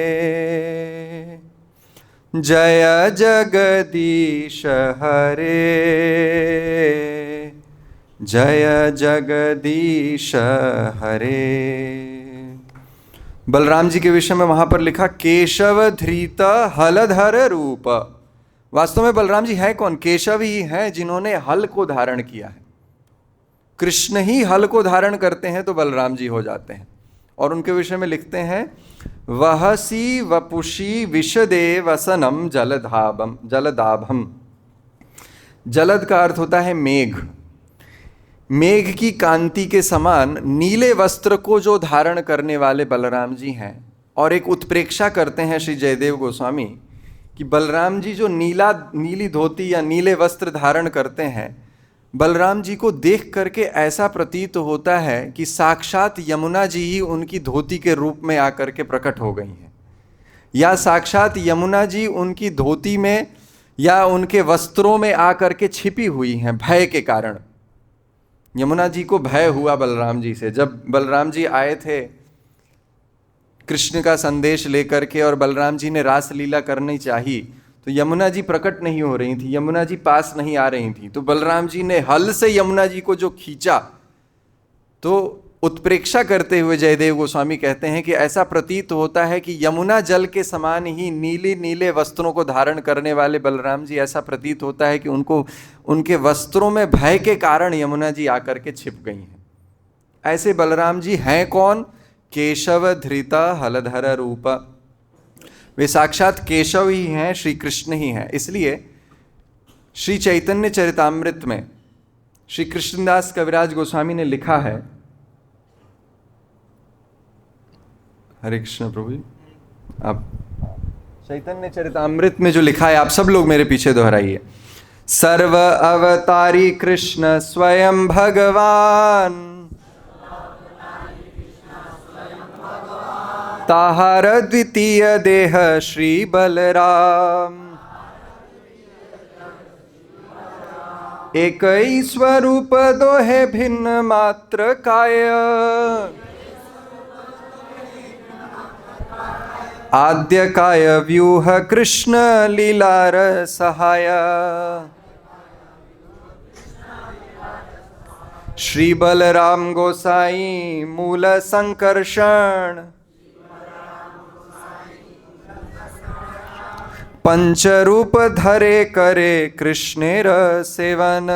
जय जगदीश हरे, जय जगदीश हरे। बलराम जी के विषय में वहां पर लिखा केशव धृत हलधर रूप। वास्तव में बलराम जी है कौन? केशव ही हैं जिन्होंने हल को धारण किया है। कृष्ण ही हल को धारण करते हैं तो बलराम जी हो जाते हैं। और उनके विषय में लिखते हैं, वहसी वपुषी विषदेवसनम जलदाभम। जलद का अर्थ होता है मेघ। मेघ की कांति के समान नीले वस्त्र को जो धारण करने वाले बलराम जी हैं। और एक उत्प्रेक्षा करते हैं श्री जयदेव गोस्वामी कि बलराम जी जो नीली धोती या नीले वस्त्र धारण करते हैं, बलराम जी को देख करके ऐसा प्रतीत होता है कि साक्षात यमुना जी ही उनकी धोती के रूप में आकर के प्रकट हो गई हैं, या साक्षात यमुना जी उनकी धोती में या उनके वस्त्रों में आकर के छिपी हुई हैं भय के कारण। यमुना जी को भय हुआ बलराम जी से। जब बलराम जी आए थे कृष्ण का संदेश लेकर के और बलराम जी ने रास लीला करनी चाहिए, तो यमुना जी प्रकट नहीं हो रही थी, यमुना जी पास नहीं आ रही थी। तो बलराम जी ने हल से यमुना जी को जो खींचा, तो उत्प्रेक्षा करते हुए जयदेव गोस्वामी कहते हैं कि ऐसा प्रतीत होता है कि यमुना जल के समान ही नीले वस्त्रों को धारण करने वाले बलराम जी, ऐसा प्रतीत होता है कि उनको उनके वस्त्रों में भय के कारण यमुना जी आकर के छिप गई हैं। ऐसे बलराम जी हैं कौन? केशव धृता हलधर रूप। वे साक्षात केशव ही हैं, श्री कृष्ण ही हैं। इसलिए श्री चैतन्य चरितामृत में श्री कृष्णदास कविराज गोस्वामी ने लिखा है, हरे कृष्ण प्रभु जी, आप चैतन्य चरितामृत में जो लिखा है आप सब लोग मेरे पीछे दोहराइए। सर्व अवतारी कृष्ण स्वयं भगवान, ताहार द्वितीय देह श्री बलराम, एक ही स्वरूप दोहे भिन्न मात्र काय, आद्य काय व्यूह कृष्ण लीलार सहाय, श्री बलराम गोसाई मूल संकर्षण, पंचरूप धरे करे कृष्णेर सेवन।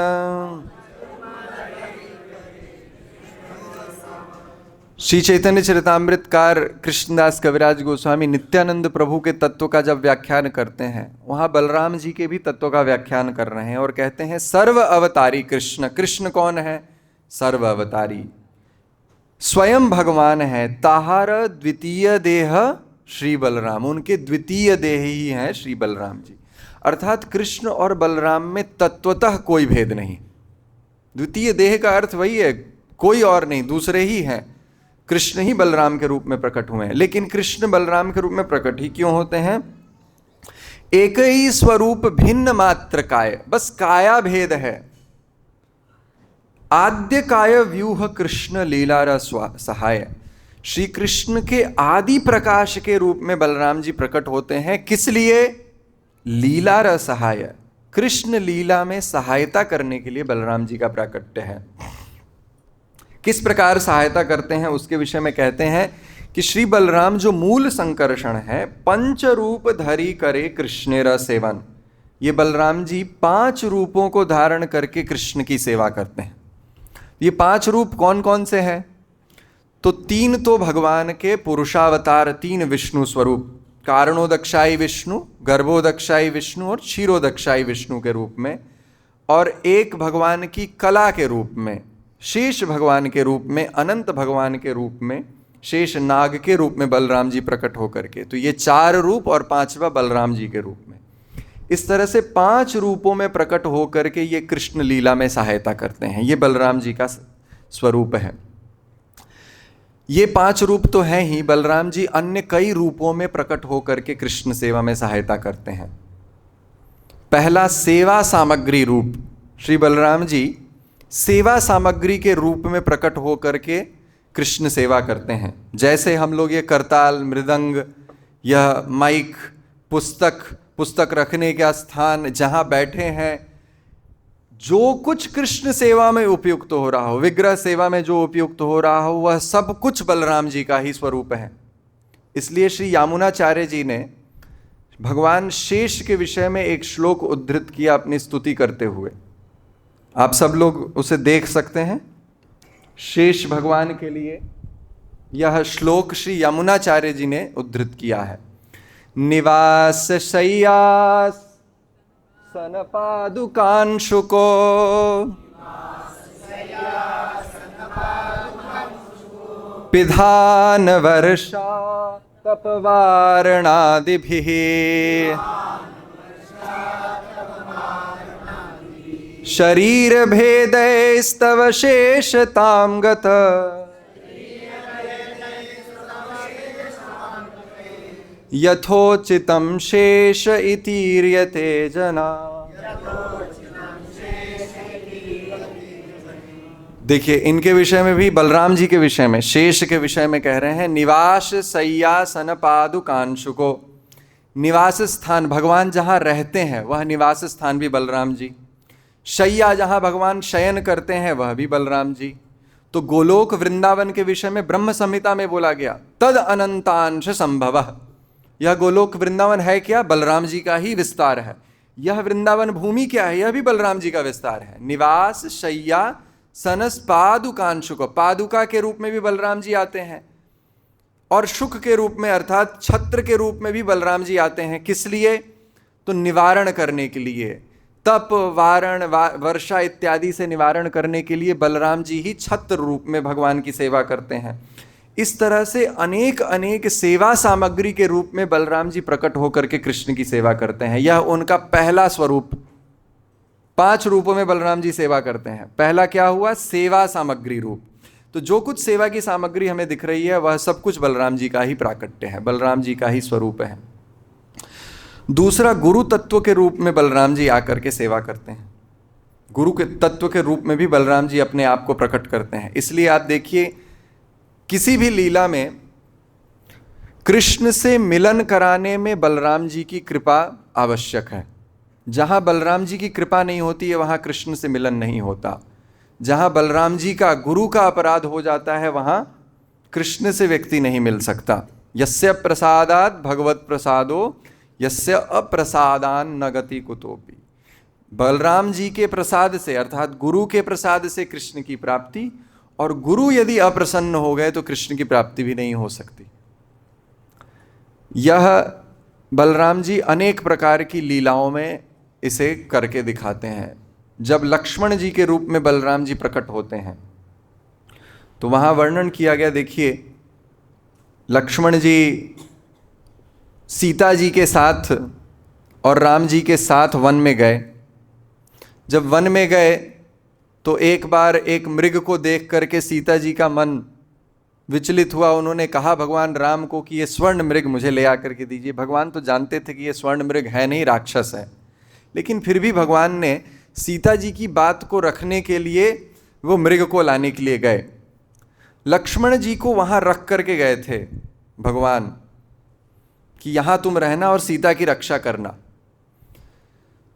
श्री चैतन्य चरितामृतकार कृष्णदास कविराज गोस्वामी नित्यानंद प्रभु के तत्व का जब व्याख्यान करते हैं, वहां बलराम जी के भी तत्व का व्याख्यान कर रहे हैं और कहते हैं सर्व अवतारी कृष्ण। कृष्ण कौन है? सर्व अवतारी, स्वयं भगवान है। ताहार द्वितीय देह श्री बलराम, उनके द्वितीय देह ही हैं श्री बलराम जी। अर्थात कृष्ण और बलराम में तत्वतः कोई भेद नहीं। द्वितीय देह का अर्थ वही है, कोई और नहीं, दूसरे ही हैं। कृष्ण ही बलराम के रूप में प्रकट हुए हैं। लेकिन कृष्ण बलराम के रूप में प्रकट ही क्यों होते हैं? एक ही स्वरूप भिन्न मात्र काय, बस काया भेद है। आद्य काय व्यूह कृष्ण लीला सहाय, श्री कृष्ण के आदि प्रकाश के रूप में बलराम जी प्रकट होते हैं। किस लिए? लीला रसहाय, कृष्ण लीला में सहायता करने के लिए बलराम जी का प्राकट्य है। किस प्रकार सहायता करते हैं उसके विषय में कहते हैं कि श्री बलराम जो मूल संकर्षण है, पंच रूप धरी करे कृष्णेर सेवन। ये बलराम जी 5 रूपों को धारण करके कृष्ण की सेवा करते हैं। ये 5 रूप कौन कौन से हैं? तो 3 तो भगवान के पुरुषावतार, 3 विष्णु स्वरूप, कारणोदक्षाई विष्णु, गर्भोदक्षाई विष्णु और क्षीरोदक्षाई विष्णु के रूप में, और एक भगवान की कला के रूप में, शेष भगवान के रूप में, अनंत भगवान के रूप में, शेष नाग के रूप में बलराम जी प्रकट होकर के। तो ये 4 रूप और 5वां बलराम जी के रूप में। इस तरह से 5 रूपों में प्रकट होकर के ये कृष्ण लीला में सहायता करते हैं। ये बलराम जी का स्वरूप है। ये 5 रूप तो हैं ही, बलराम जी अन्य कई रूपों में प्रकट होकर के कृष्ण सेवा में सहायता करते हैं। पहला सेवा सामग्री रूप, श्री बलराम जी सेवा सामग्री के रूप में प्रकट होकर के कृष्ण सेवा करते हैं। जैसे हम लोग ये करताल, मृदंग, यह माइक, पुस्तक रखने का स्थान, जहां बैठे हैं, जो कुछ कृष्ण सेवा में उपयुक्त हो रहा हो, विग्रह सेवा में जो उपयुक्त हो रहा हो, वह सब कुछ बलराम जी का ही स्वरूप है। इसलिए श्री यामुनाचार्य जी ने भगवान शेष के विषय में एक श्लोक उद्धृत किया अपनी स्तुति करते हुए। आप सब लोग उसे देख सकते हैं। शेष भगवान के लिए यह श्लोक श्री यामुनाचार्य जी ने उद्धृत किया है। निवास शय्यास सन पादुकांशुको पिधान वर्षा तपवारणादिभिः शरीर भेदैस्तव शेषतां गत यथोचितं शेष इतीर्यते जना। देखिए, इनके विषय में भी, बलराम जी के विषय में, शेष के विषय में कह रहे हैं निवास शय्यासन पादुकांशुको। निवास स्थान, भगवान जहाँ रहते हैं वह निवास स्थान भी बलराम जी। शय्या, जहाँ भगवान शयन करते हैं, वह भी बलराम जी। तो गोलोक वृंदावन के विषय में ब्रह्म संहिता में बोला गया तद अनंतांश संभवः। यह गोलोक वृंदावन है क्या? बलराम जी का ही विस्तार है। यह वृंदावन भूमि क्या है? यह भी बलराम जी का विस्तार है। निवास शय्या सनस पादुकांशुक, पादुका के रूप में भी बलराम जी आते हैं और शुक के रूप में अर्थात छत्र के रूप में भी बलराम जी आते हैं। किस लिए? तो निवारण करने के लिए, तप, वारण, वर्षा इत्यादि से निवारण करने के लिए बलराम जी ही छत्र रूप में भगवान की सेवा करते हैं। इस तरह से अनेक अनेक सेवा सामग्री के रूप में बलराम जी प्रकट होकर के कृष्ण की सेवा करते हैं। यह उनका पहला स्वरूप। 5 रूपों में बलराम जी सेवा करते हैं। पहला क्या हुआ? सेवा सामग्री रूप। तो जो कुछ सेवा की सामग्री हमें दिख रही है वह सब कुछ बलराम जी का ही प्राकट्य है, बलराम जी का ही स्वरूप है। दूसरा, गुरु तत्व के रूप में बलराम जी आकर के सेवा करते हैं। गुरु के तत्व के रूप में भी बलराम जी अपने आप को प्रकट करते हैं। इसलिए आप देखिए, किसी भी लीला में कृष्ण से मिलन कराने में बलराम जी की कृपा आवश्यक है। जहाँ बलराम जी की कृपा नहीं होती है वहाँ कृष्ण से मिलन नहीं होता। जहाँ बलराम जी का, गुरु का अपराध हो जाता है वहाँ कृष्ण से व्यक्ति नहीं मिल सकता। यस्य प्रसादात् भगवत प्रसादो यस्य अप्रसादान न गति कुतोपि। बलराम जी के प्रसाद से अर्थात गुरु के प्रसाद से कृष्ण की प्राप्ति, और गुरु यदि अप्रसन्न हो गए तो कृष्ण की प्राप्ति भी नहीं हो सकती। यह बलराम जी अनेक प्रकार की लीलाओं में इसे करके दिखाते हैं। जब लक्ष्मण जी के रूप में बलराम जी प्रकट होते हैं तो वहां वर्णन किया गया, देखिए, लक्ष्मण जी सीता जी के साथ और राम जी के साथ वन में गए। जब वन में गए तो एक बार एक मृग को देख करके सीता जी का मन विचलित हुआ। उन्होंने कहा भगवान राम को कि ये स्वर्ण मृग मुझे ले आकर के दीजिए। भगवान तो जानते थे कि ये स्वर्ण मृग है नहीं, राक्षस है, लेकिन फिर भी भगवान ने सीता जी की बात को रखने के लिए वो मृग को लाने के लिए गए। लक्ष्मण जी को वहाँ रख करके गए थे भगवान कि यहाँ तुम रहना और सीता की रक्षा करना।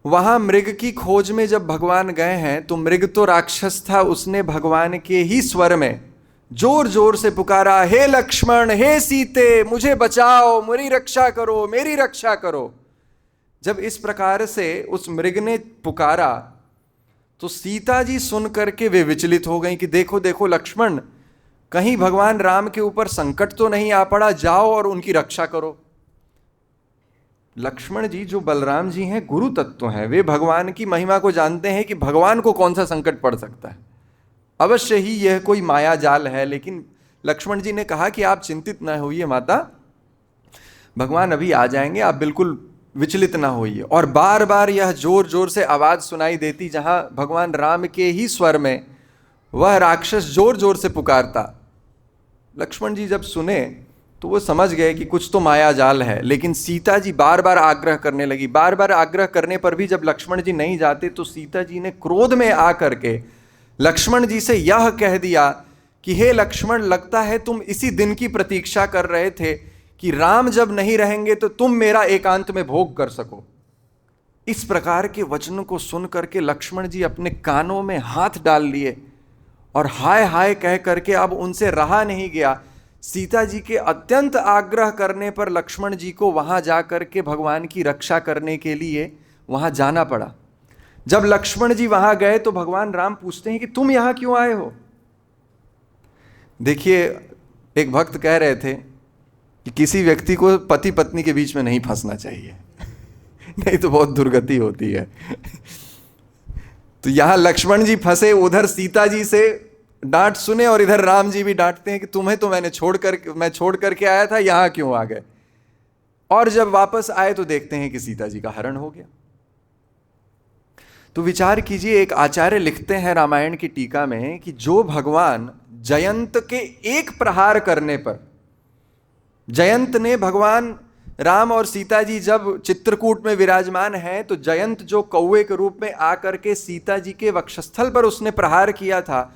वहाँ मृग की खोज में जब भगवान गए हैं तो मृग तो राक्षस था, उसने भगवान के ही स्वर में जोर जोर से पुकारा, हे लक्ष्मण, हे सीते, मुझे बचाओ, मेरी रक्षा करो, मेरी रक्षा करो। जब इस प्रकार से उस मृग ने पुकारा तो सीता जी सुन करके वे विचलित हो गई कि देखो देखो लक्ष्मण, कहीं भगवान राम के ऊपर संकट तो नहीं आ पड़ा, जाओ और उनकी रक्षा करो। लक्ष्मण जी जो बलराम जी हैं, गुरु तत्व हैं, वे भगवान की महिमा को जानते हैं कि भगवान को कौन सा संकट पड़ सकता है। अवश्य ही यह कोई माया जाल है, लेकिन लक्ष्मण जी ने कहा कि आप चिंतित न होइए माता, भगवान अभी आ जाएंगे, आप बिल्कुल विचलित ना होइए। और बार बार यह जोर जोर से आवाज सुनाई देती, जहां भगवान राम के ही स्वर में वह राक्षस जोर जोर से पुकारता। लक्ष्मण जी जब सुने तो वो समझ गए कि कुछ तो माया जाल है, लेकिन सीता जी बार बार आग्रह करने लगी। बार बार आग्रह करने पर भी जब लक्ष्मण जी नहीं जाते तो सीता जी ने क्रोध में आकर के लक्ष्मण जी से यह कह दिया कि हे लक्ष्मण, लगता है तुम इसी दिन की प्रतीक्षा कर रहे थे कि राम जब नहीं रहेंगे तो तुम मेरा एकांत में भोग कर सको। इस प्रकार के वचन को सुन करके लक्ष्मण जी अपने कानों में हाथ डाल लिए और हाय हाय कह करके अब उनसे रहा नहीं गया। सीता जी के अत्यंत आग्रह करने पर लक्ष्मण जी को वहां जाकर के भगवान की रक्षा करने के लिए वहां जाना पड़ा। जब लक्ष्मण जी वहां गए तो भगवान राम पूछते हैं कि तुम यहां क्यों आए हो। देखिए, एक भक्त कह रहे थे कि किसी व्यक्ति को पति पत्नी के बीच में नहीं फंसना चाहिए नहीं तो बहुत दुर्गति होती है। तो यहां लक्ष्मण जी फंसे, उधर सीता जी से डांट सुने और इधर राम जी भी डांटते हैं कि तुम्हें तो मैं छोड़ करके आया था, यहां क्यों आ गए। और जब वापस आए तो देखते हैं कि सीता जी का हरण हो गया। तो विचार कीजिए, एक आचार्य लिखते हैं रामायण की टीका में कि जो भगवान जयंत के एक प्रहार करने पर, जयंत ने भगवान राम और सीता जी जब चित्रकूट में विराजमान हैं तो जयंत जो कौवे के रूप में आकर के सीता जी के वक्षस्थल पर उसने प्रहार किया था,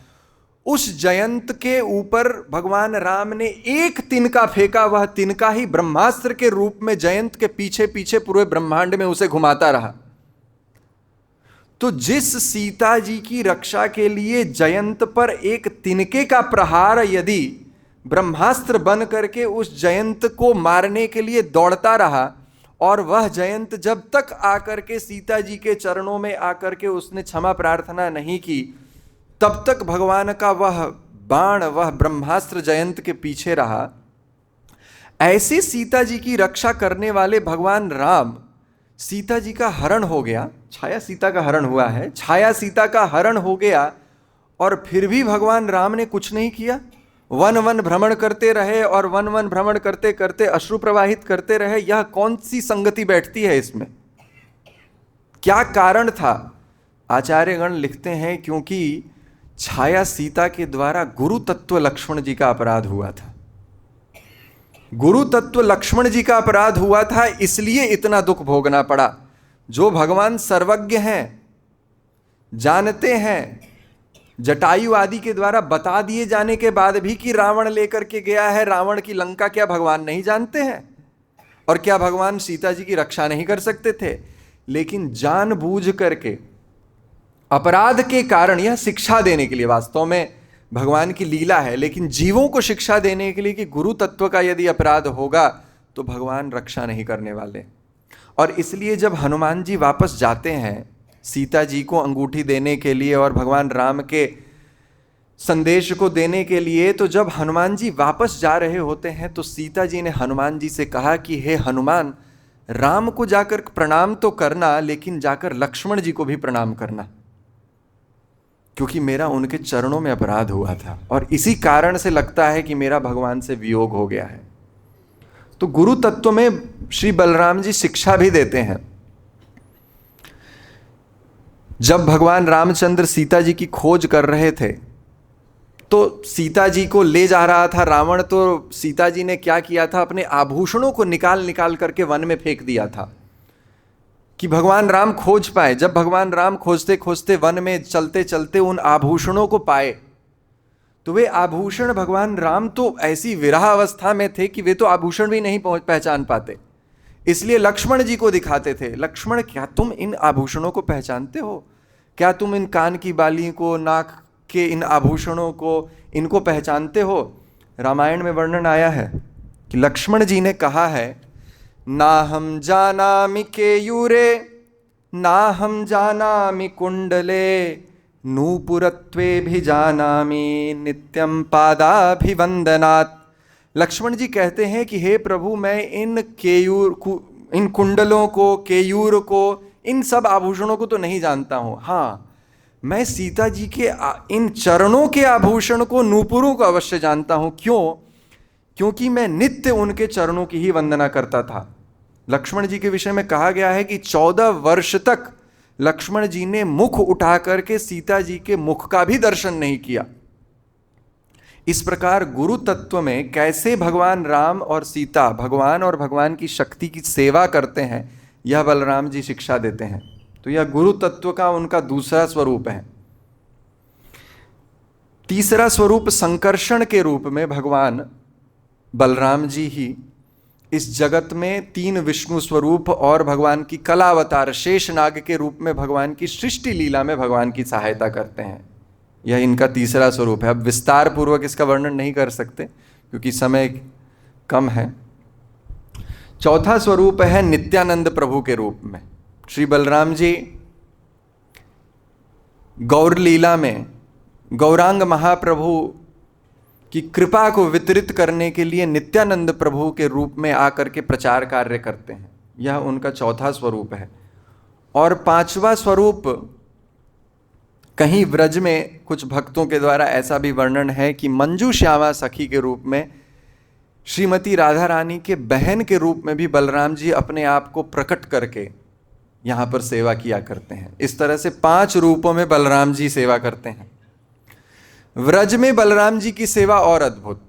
उस जयंत के ऊपर भगवान राम ने एक तिनका फेंका। वह तिनका ही ब्रह्मास्त्र के रूप में जयंत के पीछे पीछे पूरे ब्रह्मांड में उसे घुमाता रहा। तो जिस सीता जी की रक्षा के लिए जयंत पर एक तिनके का प्रहार यदि ब्रह्मास्त्र बन करके उस जयंत को मारने के लिए दौड़ता रहा, और वह जयंत जब तक आकर के सीता जी के चरणों में आकर के उसने क्षमा प्रार्थना नहीं की, तब तक भगवान का वह बाण, वह ब्रह्मास्त्र जयंत के पीछे रहा। ऐसे सीता जी की रक्षा करने वाले भगवान राम, सीता जी का हरण हो गया, छाया सीता का हरण हुआ है, छाया सीता का हरण हो गया, और फिर भी भगवान राम ने कुछ नहीं किया। वन वन भ्रमण करते रहे और वन वन भ्रमण करते करते अश्रु प्रवाहित करते रहे। यह कौन सी संगति बैठती है इसमें? क्या कारण था? आचार्यगण लिखते हैं क्योंकि छाया सीता के द्वारा गुरु तत्व लक्ष्मण जी का अपराध हुआ था। गुरु तत्व लक्ष्मण जी का अपराध हुआ था, इसलिए इतना दुख भोगना पड़ा। जो भगवान सर्वज्ञ हैं, जानते हैं, जटायु आदि के द्वारा बता दिए जाने के बाद भी कि रावण लेकर के गया है रावण की लंका, क्या भगवान नहीं जानते हैं? और क्या भगवान सीता जी की रक्षा नहीं कर सकते थे? लेकिन जानबूझ करके अपराध के कारण, यह शिक्षा देने के लिए, वास्तव में भगवान की लीला है, लेकिन जीवों को शिक्षा देने के लिए कि गुरु तत्व का यदि अपराध होगा तो भगवान रक्षा नहीं करने वाले। और इसलिए जब हनुमान जी वापस जाते हैं सीता जी को अंगूठी देने के लिए और भगवान राम के संदेश को देने के लिए, तो जब हनुमान जी वापस जा रहे होते हैं तो सीता जी ने हनुमान जी से कहा कि हे हनुमान, राम को जाकर प्रणाम तो करना, लेकिन जाकर लक्ष्मण जी को भी प्रणाम करना, क्योंकि मेरा उनके चरणों में अपराध हुआ था और इसी कारण से लगता है कि मेरा भगवान से वियोग हो गया है। तो गुरु तत्व में श्री बलराम जी शिक्षा भी देते हैं। जब भगवान रामचंद्र सीता जी की खोज कर रहे थे तो सीता जी को ले जा रहा था रावण, तो सीता जी ने क्या किया था, अपने आभूषणों को निकाल निकाल करके वन में फेंक दिया था कि भगवान राम खोज पाए। जब भगवान राम खोजते खोजते वन में चलते चलते उन आभूषणों को पाए, तो वे आभूषण, भगवान राम तो ऐसी विरह अवस्था में थे कि वे तो आभूषण भी नहीं पहचान पाते, इसलिए लक्ष्मण जी को दिखाते थे। लक्ष्मण, क्या तुम इन आभूषणों को पहचानते हो? क्या तुम इन कान की बाली को, नाक के इन आभूषणों को, इनको पहचानते हो? रामायण में वर्णन आया है कि लक्ष्मण जी ने कहा है, ना हम जानामि केयूरे, ना हम जानामि कुंडले, नूपुरत्वे भी जानामि नित्यम पादाभिवंदनात्। लक्ष्मण जी कहते हैं कि हे प्रभु, मैं इन कुंडलों को, केयूर को, इन सब आभूषणों को तो नहीं जानता हूं। हाँ, मैं सीता जी के इन चरणों के आभूषण को, नूपुरों को अवश्य जानता हूं। क्यों? क्योंकि मैं नित्य उनके चरणों की ही वंदना करता था। लक्ष्मण जी के विषय में कहा गया है कि 14 वर्ष तक लक्ष्मण जी ने मुख उठा करके सीता जी के मुख का भी दर्शन नहीं किया। इस प्रकार गुरु तत्व में कैसे भगवान राम और सीता भगवान और भगवान की शक्ति की सेवा करते हैं, यह बलराम जी शिक्षा देते हैं। तो यह गुरु तत्व का उनका दूसरा स्वरूप है। तीसरा स्वरूप संकर्षण के रूप में भगवान बलराम जी ही इस जगत में 3 विष्णु स्वरूप और भगवान की कलावतार शेषनाग के रूप में भगवान की सृष्टि लीला में भगवान की सहायता करते हैं। यह इनका तीसरा स्वरूप है। अब विस्तार पूर्वक इसका वर्णन नहीं कर सकते क्योंकि समय कम है। चौथा स्वरूप है नित्यानंद प्रभु के रूप में। श्री बलराम जी गौर लीला में गौरांग महाप्रभु की कृपा को वितरित करने के लिए नित्यानंद प्रभु के रूप में आकर के प्रचार कार्य करते हैं। यह उनका चौथा स्वरूप है। और पांचवा स्वरूप, कहीं व्रज में कुछ भक्तों के द्वारा ऐसा भी वर्णन है कि मंजू श्यामा सखी के रूप में श्रीमती राधा रानी के बहन के रूप में भी बलराम जी अपने आप को प्रकट करके यहाँ पर सेवा किया करते हैं। इस तरह से 5 रूपों में बलराम जी सेवा करते हैं। व्रज में बलराम जी की सेवा और अद्भुत।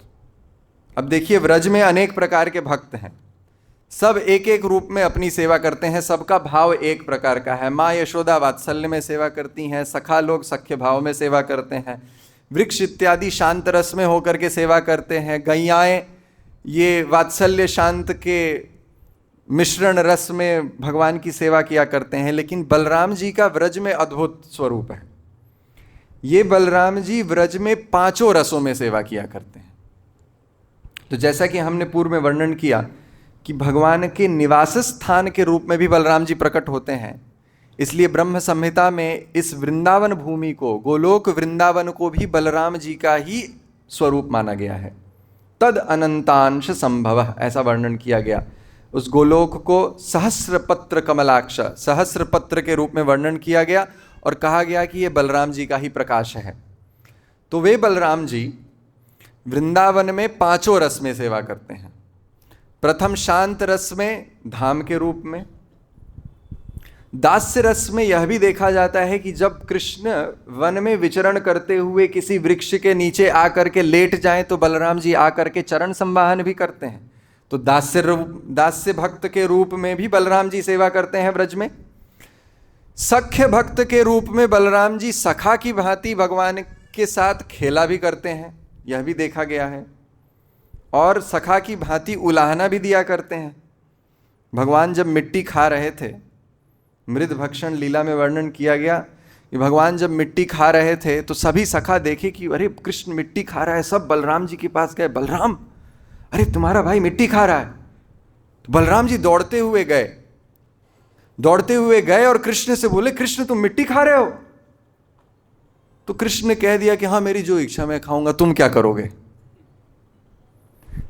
अब देखिए, व्रज में अनेक प्रकार के भक्त हैं, सब एक एक रूप में अपनी सेवा करते हैं। सबका भाव एक प्रकार का है। माँ यशोदा वात्सल्य में सेवा करती हैं, सखा लोग सख्य भाव में सेवा करते हैं, वृक्ष इत्यादि शांत रस में होकर के सेवा करते हैं, गैयाएँ ये वात्सल्य शांत के मिश्रण रस में भगवान की सेवा किया करते हैं। लेकिन बलराम जी का व्रज में अद्भुत स्वरूप है। ये बलराम जी व्रज में 5 रसों में सेवा किया करते हैं। तो जैसा कि हमने पूर्व में वर्णन किया कि भगवान के निवास स्थान के रूप में भी बलराम जी प्रकट होते हैं, इसलिए ब्रह्म संहिता में इस वृंदावन भूमि को, गोलोक वृंदावन को भी बलराम जी का ही स्वरूप माना गया है। तद अनंतांश संभव, ऐसा वर्णन किया गया। उस गोलोक को सहस्रपत्र कमलाक्ष, सहस्रपत्र के रूप में वर्णन किया गया और कहा गया कि ये बलराम जी का ही प्रकाश है। तो वे बलराम जी वृंदावन में 5 रस में सेवा करते हैं। प्रथम शांत रस में धाम के रूप में, दास्य रस में यह भी देखा जाता है कि जब कृष्ण वन में विचरण करते हुए किसी वृक्ष के नीचे आकर के लेट जाएं तो बलराम जी आकर के चरण संवाहन भी करते हैं। तो दास्य भक्त के रूप में भी बलराम जी सेवा करते हैं ब्रज में। सख्य भक्त के रूप में बलराम जी सखा की भांति भगवान के साथ खेला भी करते हैं, यह भी देखा गया है। और सखा की भांति उलाहना भी दिया करते हैं। भगवान जब मिट्टी खा रहे थे, मृद भक्षण लीला में वर्णन किया गया कि भगवान जब मिट्टी खा रहे थे तो सभी सखा देखे कि अरे कृष्ण मिट्टी खा रहा है, सब बलराम जी के पास गए। बलराम, अरे तुम्हारा भाई मिट्टी खा रहा है। तो बलराम जी दौड़ते हुए गए और कृष्ण से बोले, कृष्ण तुम मिट्टी खा रहे हो? तो कृष्ण ने कह दिया कि हाँ मेरी जो इच्छा मैं खाऊंगा, तुम क्या करोगे?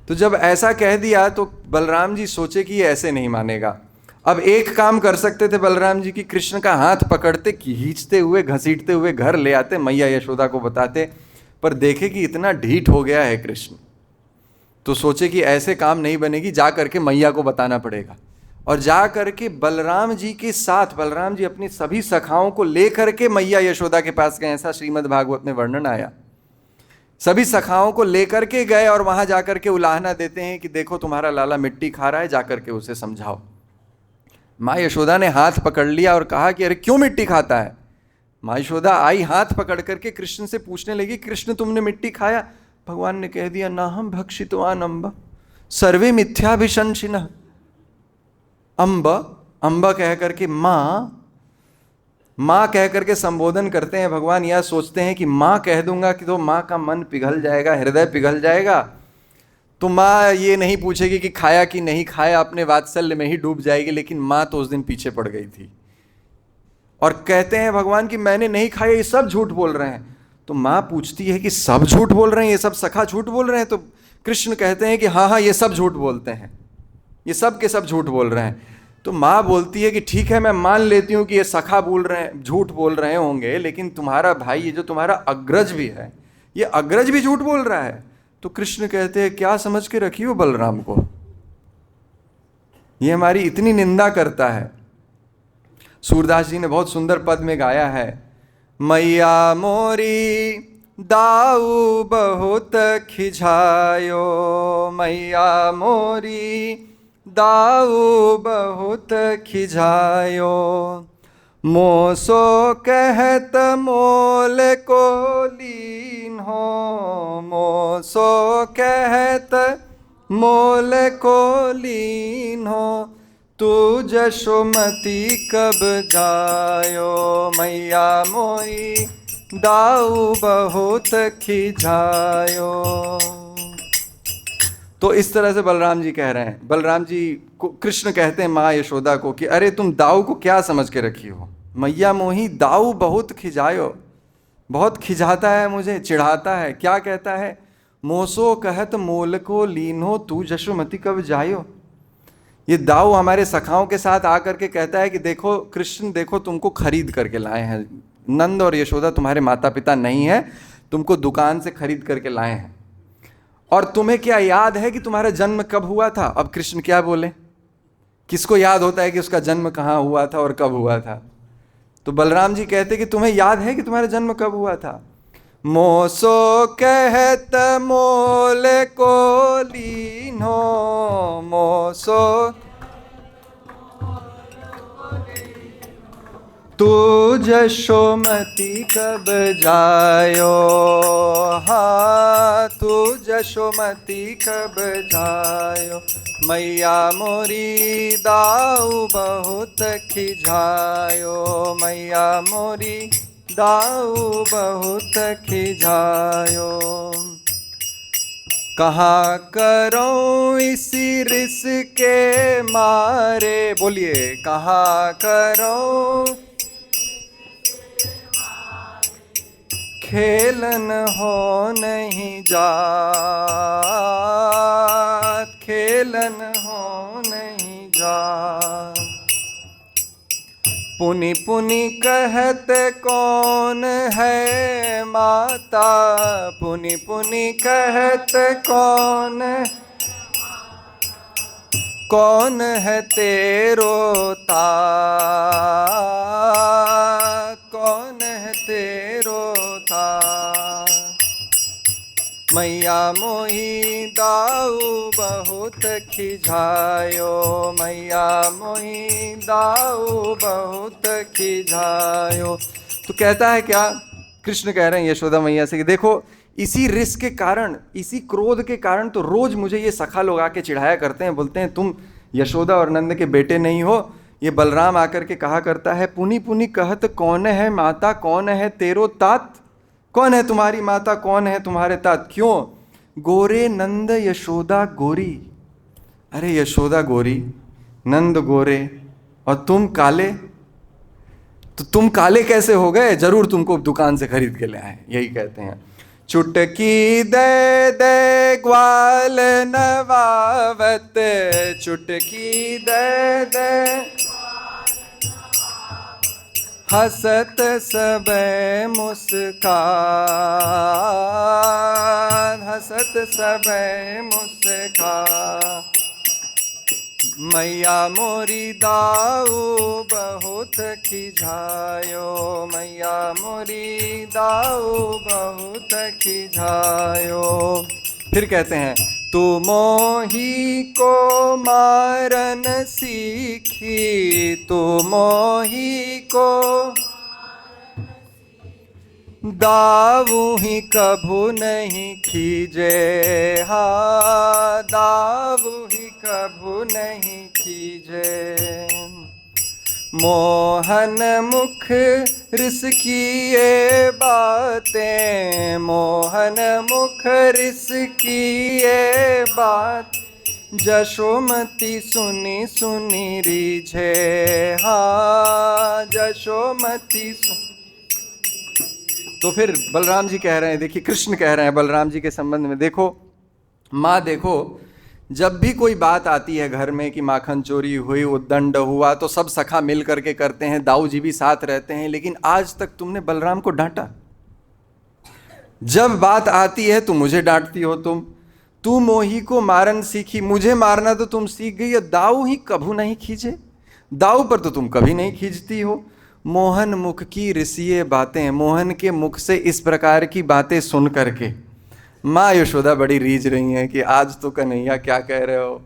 तो जब ऐसा कह दिया तो बलराम जी सोचे कि ये ऐसे नहीं मानेगा। अब एक काम कर सकते थे बलराम जी की, कृष्ण का हाथ पकड़ते, खींचते हुए घसीटते हुए घर ले आते, मैया यशोदा को बताते, पर देखे कि इतना ढीठ हो गया है कृष्ण, तो सोचे कि ऐसे काम नहीं बनेगी, जा करके मैया को बताना पड़ेगा। और जा करके बलराम जी के साथ बलराम जी अपनी सभी सखाओं को लेकर के मैया यशोदा के पास गए। ऐसा श्रीमद् भागवत में वर्णन आया। सभी सखाओं को लेकर के गए और वहां जाकर के उलाहना देते हैं कि देखो तुम्हारा लाला मिट्टी खा रहा है, जाकर के उसे समझाओ। माँ यशोदा ने हाथ पकड़ लिया और कहा कि अरे क्यों मिट्टी खाता है? माँ यशोदा आई, हाथ पकड़ करके कृष्ण से पूछने लगी, कृष्ण तुमने मिट्टी खाया? भगवान ने कह दिया, ना हम भक्षितवान अम्ब सर्वे मिथ्याभिशंसिनः। अम्ब, अम्ब कह करके माँ कह करके संबोधन करते हैं भगवान। यह सोचते हैं कि माँ कह दूंगा कि तो माँ का मन पिघल जाएगा, हृदय पिघल जाएगा, तो माँ ये नहीं पूछेगी कि खाया कि नहीं खाया, अपने वात्सल्य में ही डूब जाएगी। लेकिन माँ तो उस दिन पीछे पड़ गई थी और कहते हैं भगवान कि मैंने नहीं खाया, ये सब झूठ बोल रहे हैं। तो माँ पूछती है कि सब झूठ बोल रहे हैं, ये सब सखा झूठ बोल रहे हैं? तो कृष्ण कहते हैं कि हाँ ये सब झूठ बोलते हैं, ये सब के सब झूठ बोल रहे हैं। तो माँ बोलती है कि ठीक है, मैं मान लेती हूँ कि ये सखा बोल रहे हैं, झूठ बोल रहे होंगे, लेकिन तुम्हारा भाई ये जो तुम्हारा अग्रज भी है, ये अग्रज भी झूठ बोल रहा है। तो कृष्ण कहते हैं क्या समझ के रखी हो बलराम को? ये हमारी इतनी निंदा करता है। सूरदास जी ने बहुत सुंदर पद में गाया है, मैया मोरी दाऊ बहुत खिझायो, मैया मोरी दाऊ बहुत खिझायो, मोसो कहत मोल को लीन हो, मोसो कहत मोल को लीन हो, तू जशोमती कब जायो, मैया मोरी दाऊ बहुत खिझायो। तो इस तरह से बलराम जी कह रहे हैं, बलराम जी को कृष्ण कहते हैं माँ यशोदा को कि अरे तुम दाऊ को क्या समझ के रखी हो, मैया मोही दाऊ बहुत खिझायो, बहुत खिझाता है मुझे, चिढ़ाता है। क्या कहता है, मोसो कहत मोल को लीनो, तू जशोमती कब जायो। ये दाऊ हमारे सखाओं के साथ आकर के कहता है कि देखो कृष्ण, देखो तुमको खरीद करके लाए हैं, नंद और यशोदा तुम्हारे माता पिता नहीं है, तुमको दुकान से खरीद करके लाए हैं, और तुम्हें क्या याद है कि तुम्हारा जन्म कब हुआ था। अब कृष्ण क्या बोले, किसको याद होता है कि उसका जन्म कहाँ हुआ था और कब हुआ था। तो बलराम जी कहते कि तुम्हें याद है कि तुम्हारा जन्म कब हुआ था। मोसो कहत मोल को लीनो, मोसो तू जशोमती कब जायो, हाँ तू जशोमती कब जायो, मैया मोरी दाऊ बहुत खिझायो, मैया मोरी दाऊ बहुत खिझायो। कहाँ करो इसी रिस के मारे, बोलिए कहाँ करो खेलन हो नहीं जात, खेलन हो नहीं जात, पुनि पुनि कहत कौन है माता, पुनि पुनि कहत कौन, कौन है तेरो तात, कौन है तेरो तात, मैया मोही दाऊ बहुत खिझायो, मैया मोही दाऊ बहुत खिझायो। तो कहता है क्या, कृष्ण कह रहे हैं यशोदा मैया से कि देखो इसी रिस के कारण, इसी क्रोध के कारण तो रोज मुझे ये सखा लोग आके चिढ़ाया करते हैं, बोलते हैं तुम यशोदा और नंद के बेटे नहीं हो। ये बलराम आकर के कहा करता है, पुनि पुनि कहत कौन है माता, कौन है तेरो तात, कौन है तुम्हारी माता, कौन है तुम्हारे तात। क्यों, गोरे नंद यशोदा गोरी, अरे यशोदा गोरी, नंद गोरे और तुम काले, तो तुम काले कैसे हो गए, जरूर तुमको दुकान से खरीद के ले आए। यही कहते हैं, चुटकी दे दे ग्वाल नवावत, चुटकी दे दे हसत सब मुस्कान, हसत सब मुस्कान, मैया मोरी दाऊ बहुत खिझायो, मैया मोरी दाऊ बहुत खिझायो। फिर कहते हैं, तू मोही को मारन सीखी, तू मोही को दाऊ ही कभू नहीं खीजे, हाँ दाऊ ही कभू नहीं खीजे, मोहन मुख रिस की ये बातें, मोहन मुख रिस की ये बात, जशोमती सुनी सुनी रीझे, हाँ जशोमती सुनी। तो फिर बलराम जी कह रहे हैं, देखिए कृष्ण कह रहे हैं बलराम जी के संबंध में, देखो माँ देखो, जब भी कोई बात आती है घर में कि माखन चोरी हुई, उद्दंड हुआ, तो सब सखा मिल करके करते हैं, दाऊ जी भी साथ रहते हैं, लेकिन आज तक तुमने बलराम को डांटा। जब बात आती है तो मुझे डांटती हो तू मोही को मारन सीखी, मुझे मारना तो तुम सीख गई, दाऊ ही कभू नहीं खींचे, दाऊ पर तो तुम कभी नहीं खींचती हो। मोहन मुख की ऋषिये बातें, मोहन के मुख से इस प्रकार की बातें सुन करके माँ यशोदा बड़ी रीझ रही हैं कि आज तो कन्हैया क्या कह रहे हो।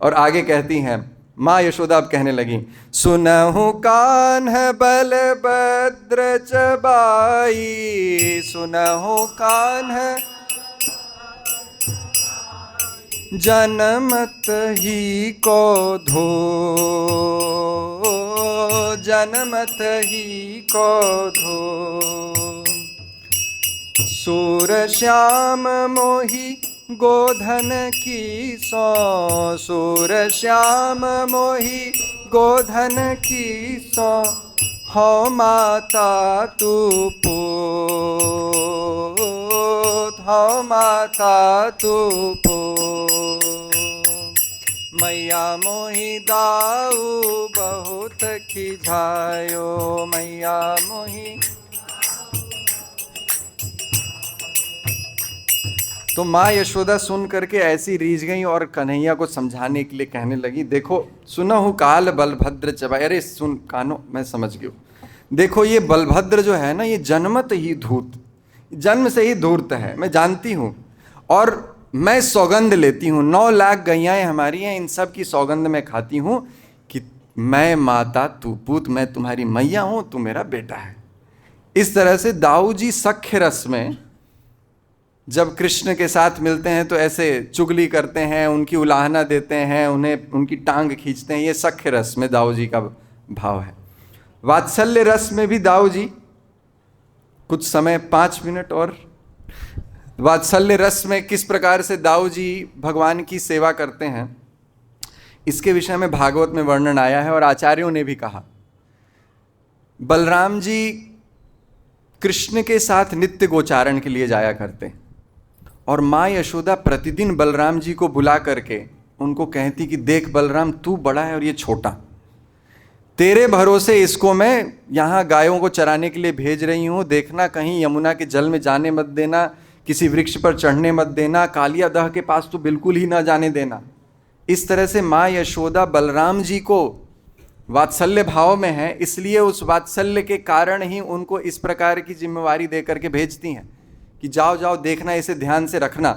और आगे कहती हैं माँ यशोदा, अब कहने लगी, सुनहु कान्ह बलभद्र चबाई, सुनहु कान्ह जनमत ही को धो, जनमत ही को धो। सूर श्याम मोही गोधन की सौ, सूर श्याम मोही गोधन की सौ, हो माता तू पूत, हो माता तू पूत। मैया मोही दाऊ बहुत खिझायो, मैया मोही। तो माँ यशोदा सुन करके ऐसी रीझ गई और कन्हैया को समझाने के लिए कहने लगी, देखो सुनहु काल बलभद्र चबाई, अरे सुन कानो, मैं समझ गई। देखो ये बलभद्र जो है ना, ये जन्मत ही धूर्त, जन्म से ही धूर्त है, मैं जानती हूँ। और मैं सौगंध लेती हूँ, 9 लाख गैयाएं हमारी हैं, इन सब की सौगंध मैं खाती हूँ कि मैं माता तू पूत, मैं तुम्हारी मैया हूँ, तू मेरा बेटा है। इस तरह से दाऊ जी सख्य रस में जब कृष्ण के साथ मिलते हैं तो ऐसे चुगली करते हैं, उनकी उलाहना देते हैं, उन्हें उनकी टांग खींचते हैं। ये सख्य रस में दाऊ जी का भाव है। वात्सल्य रस में भी दाऊ जी कुछ समय 5 मिनट और, वात्सल्य रस में किस प्रकार से दाऊ जी भगवान की सेवा करते हैं, इसके विषय में भागवत में वर्णन आया है और आचार्यों ने भी कहा। बलराम जी कृष्ण के साथ नित्य गोचारण के लिए जाया करते और माँ यशोदा प्रतिदिन बलराम जी को बुला करके उनको कहती कि देख बलराम, तू बड़ा है और ये छोटा, तेरे भरोसे इसको मैं यहाँ गायों को चराने के लिए भेज रही हूँ, देखना कहीं यमुना के जल में जाने मत देना, किसी वृक्ष पर चढ़ने मत देना, कालिया दह के पास तो बिल्कुल ही ना जाने देना। इस तरह से माँ यशोदा बलराम जी को वात्सल्य भाव में है, इसलिए उस वात्सल्य के कारण ही उनको इस प्रकार की जिम्मेवारी दे करके भेजती हैं कि जाओ जाओ देखना, इसे ध्यान से रखना।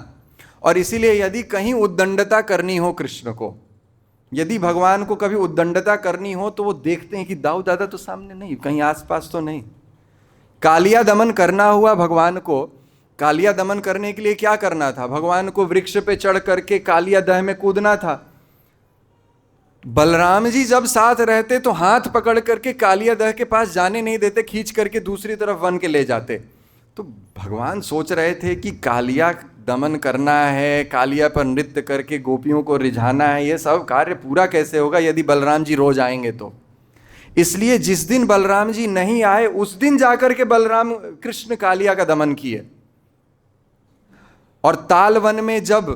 और इसीलिए यदि कहीं उद्दंडता करनी हो कृष्ण को, यदि भगवान को कभी उद्दंडता करनी हो तो वो देखते हैं कि दाऊ दादा तो सामने नहीं, कहीं आसपास तो नहीं। कालिया दमन करना हुआ भगवान को, कालिया दमन करने के लिए क्या करना था, भगवान को वृक्ष पे चढ़ करके कालिया दह में कूदना था। बलराम जी जब साथ रहते तो हाथ पकड़ करके कालिया दह के पास जाने नहीं देते, खींच करके दूसरी तरफ वन के ले जाते। तो भगवान सोच रहे थे कि कालिया दमन करना है, कालिया पर नृत्य करके गोपियों को रिझाना है, ये सब कार्य पूरा कैसे होगा यदि बलराम जी रोज आएंगे तो। इसलिए जिस दिन बलराम जी नहीं आए उस दिन जाकर के बलराम कृष्ण कालिया का दमन किए। और तालवन में जब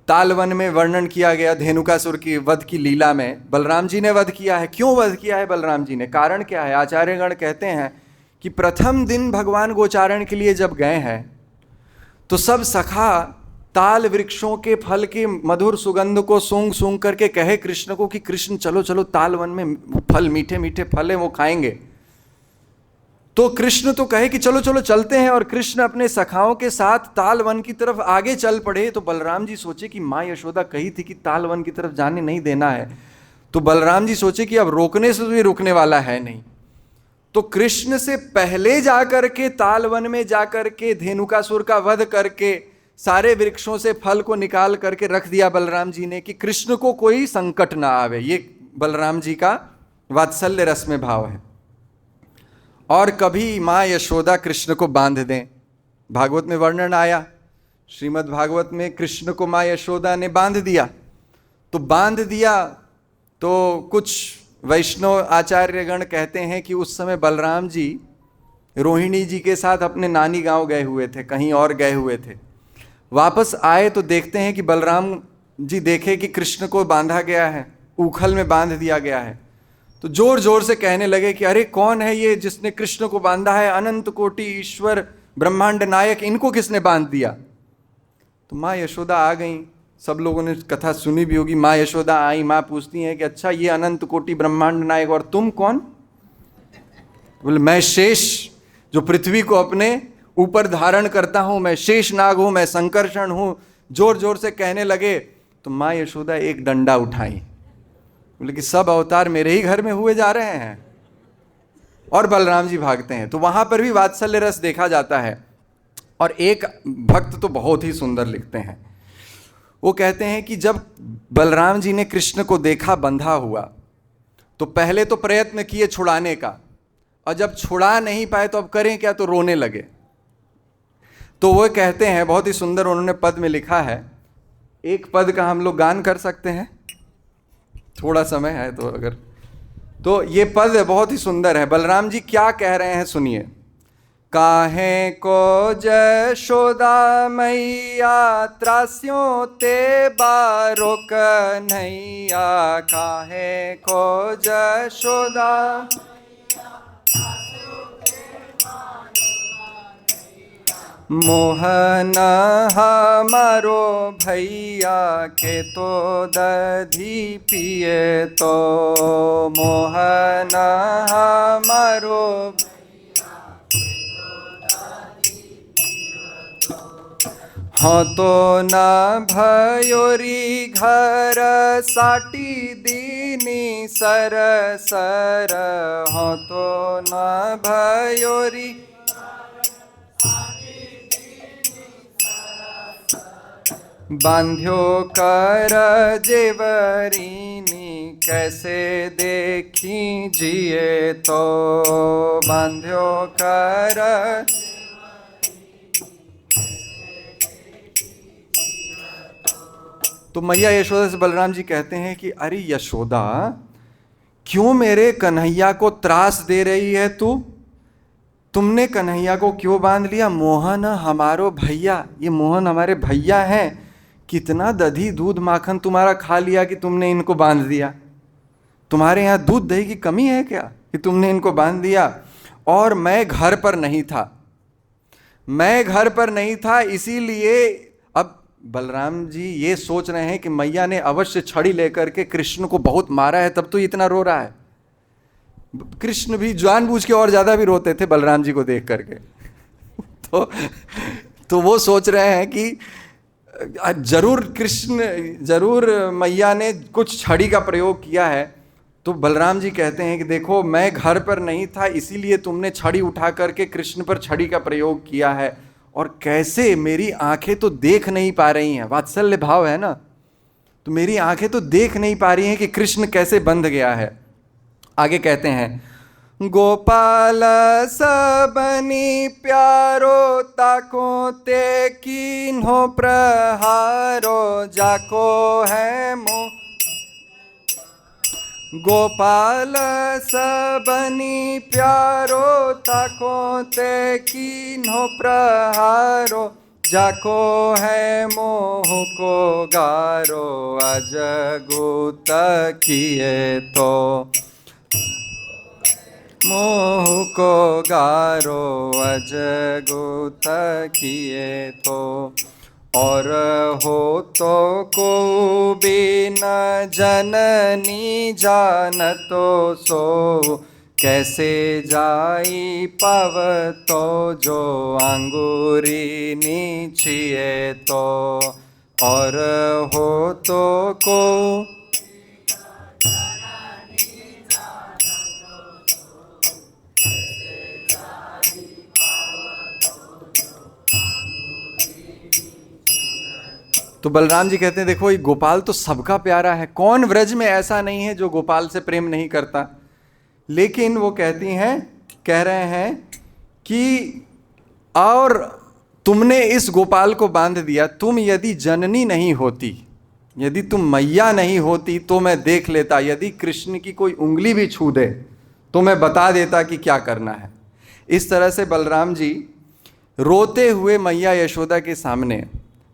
तालवन में वर्णन किया गया धेनुकासुर की वध की लीला में, बलराम जी ने वध किया है। क्यों वध किया है बलराम जी ने, कारण क्या है? आचार्यगण कहते हैं कि प्रथम दिन भगवान गोचारण के लिए जब गए हैं तो सब सखा ताल वृक्षों के फल के मधुर सुगंध को सूंघ सूंघ करके कहे कृष्ण को कि कृष्ण चलो चलो तालवन में फल, मीठे मीठे फल है वो खाएंगे। तो कृष्ण तो कहे कि चलो चलो चलते हैं, और कृष्ण अपने सखाओं के साथ तालवन की तरफ आगे चल पड़े। तो बलराम जी सोचे कि माँ यशोदा कही थी कि तालवन की तरफ जाने नहीं देना है, तो बलराम जी सोचे कि अब रोकने से तो ये रुकने वाला है नहीं। तो कृष्ण से पहले जाकर के तालवन में जाकर के धेनुकासुर का वध करके सारे वृक्षों से फल को निकाल करके रख दिया बलराम जी ने कि कृष्ण को कोई संकट ना आवे। ये बलराम जी का वात्सल्य रस में भाव है। और कभी माँ यशोदा कृष्ण को बांध दें, भागवत में वर्णन आया, श्रीमद् भागवत में कृष्ण को माँ यशोदा ने बांध दिया। तो बांध दिया तो कुछ वैष्णव आचार्यगण कहते हैं कि उस समय बलराम जी रोहिणी जी के साथ अपने नानी गांव गए हुए थे, कहीं और गए हुए थे। वापस आए तो देखते हैं कि बलराम जी देखे कि कृष्ण को बांधा गया है, ऊखल में बांध दिया गया है। तो जोर जोर से कहने लगे कि अरे कौन है ये जिसने कृष्ण को बांधा है, अनंत कोटि ईश्वर ब्रह्मांड नायक, इनको किसने बांध दिया? तो माँ यशोदा आ गई। सब लोगों ने कथा सुनी भी होगी। माँ यशोदा आई, माँ पूछती हैं कि अच्छा ये अनंत कोटि ब्रह्मांड नायक और तुम कौन? बोले मैं शेष, जो पृथ्वी को अपने ऊपर धारण करता हूं, मैं शेष नाग हूं, मैं संकर्षण हूं। जोर जोर से कहने लगे तो माँ यशोदा एक डंडा उठाई, बोले कि सब अवतार मेरे ही घर में हुए जा रहे हैं। और बलराम जी भागते हैं। तो वहां पर भी वात्सल्य रस देखा जाता है। और एक भक्त तो बहुत ही सुंदर लिखते हैं, वो कहते हैं कि जब बलराम जी ने कृष्ण को देखा बंधा हुआ तो पहले तो प्रयत्न किए छुड़ाने का, और जब छुड़ा नहीं पाए तो अब करें क्या, तो रोने लगे। तो वो कहते हैं, बहुत ही सुंदर उन्होंने पद में लिखा है, एक पद का हम लोग गान कर सकते हैं, थोड़ा समय है तो अगर, तो ये पद बहुत ही सुंदर है। बलराम जी क्या कह रहे हैं सुनिए। काहे को जशोदा मैया त्रास्यों ते बारो कन्हैया, काहे को जशोदा मोहन हमारो भैया के तो दधी पिए, तो मोहन हमारो हाँ तो न भयोरी घर साटी दीनी सर सर, हाँ तो न भयोरी बांध्यो कर जेवरीनी, कैसे देखी जिए, तो बांध्यो कर। तो मैया यशोदा से बलराम जी कहते हैं कि अरे यशोदा, क्यों मेरे कन्हैया को त्रास दे रही है तू? तुमने कन्हैया को क्यों बांध लिया? मोहन हमारो भैया, ये मोहन हमारे भैया हैं। कितना दधी दूध माखन तुम्हारा खा लिया कि तुमने इनको बांध दिया? तुम्हारे यहाँ दूध दही की कमी है क्या कि तुमने इनको बांध दिया? और मैं घर पर नहीं था, मैं घर पर नहीं था, इसीलिए। अब बलराम जी ये सोच रहे हैं कि मैया ने अवश्य छड़ी लेकर के कृष्ण को बहुत मारा है, तब तो इतना रो रहा है। कृष्ण भी जानबूझ के और ज्यादा भी रोते थे बलराम जी को देख करके। तो वो सोच रहे हैं कि जरूर मैया ने कुछ छड़ी का प्रयोग किया है। तो बलराम जी कहते हैं कि देखो मैं घर पर नहीं था, इसीलिए तुमने छड़ी उठा करके कृष्ण पर छड़ी का प्रयोग किया है। और कैसे मेरी आंखें तो देख नहीं पा रही हैं, वात्सल्य भाव है ना, तो मेरी आंखें तो देख नहीं पा रही हैं कि कृष्ण कैसे बंध गया है। आगे कहते हैं, गोपाल सबनी प्यारो, ताको ते कीन्हो प्रहारो, जाको है मो। गोपाल सबनी प्यारो, ताको ते कीन्हो प्रहारो, जाको है मोह को गारो, अजगुत किए तो मोह को गारो, अजगुत किए तो। और हो तो को बिन जननी जानतो सो, कैसे जाई पव तो जो अंगूरी नीचिए तो। और हो तो को तो बलराम जी कहते हैं देखो ये गोपाल तो सबका प्यारा है, कौन व्रज में ऐसा नहीं है जो गोपाल से प्रेम नहीं करता। लेकिन वो कह रहे हैं कि और तुमने इस गोपाल को बांध दिया, तुम यदि जननी नहीं होती, यदि तुम मैया नहीं होती तो मैं देख लेता, यदि कृष्ण की कोई उंगली भी छू दे तो मैं बता देता कि क्या करना है। इस तरह से बलराम जी रोते हुए मैया यशोदा के सामने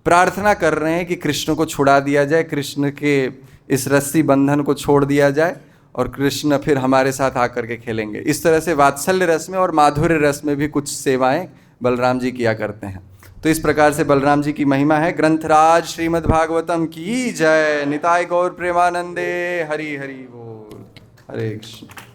प्रार्थना कर रहे हैं कि कृष्ण को छुड़ा दिया जाए, कृष्ण के इस रस्सी बंधन को छोड़ दिया जाए और कृष्ण फिर हमारे साथ आकर के खेलेंगे। इस तरह से वात्सल्य रस में और माधुर्य रस में भी कुछ सेवाएं बलराम जी किया करते हैं। तो इस प्रकार से बलराम जी की महिमा है। ग्रंथराज श्रीमद् भागवतम की जय। निताय गौर प्रेमानंदे। हरि हरि बोल। हरे कृष्ण।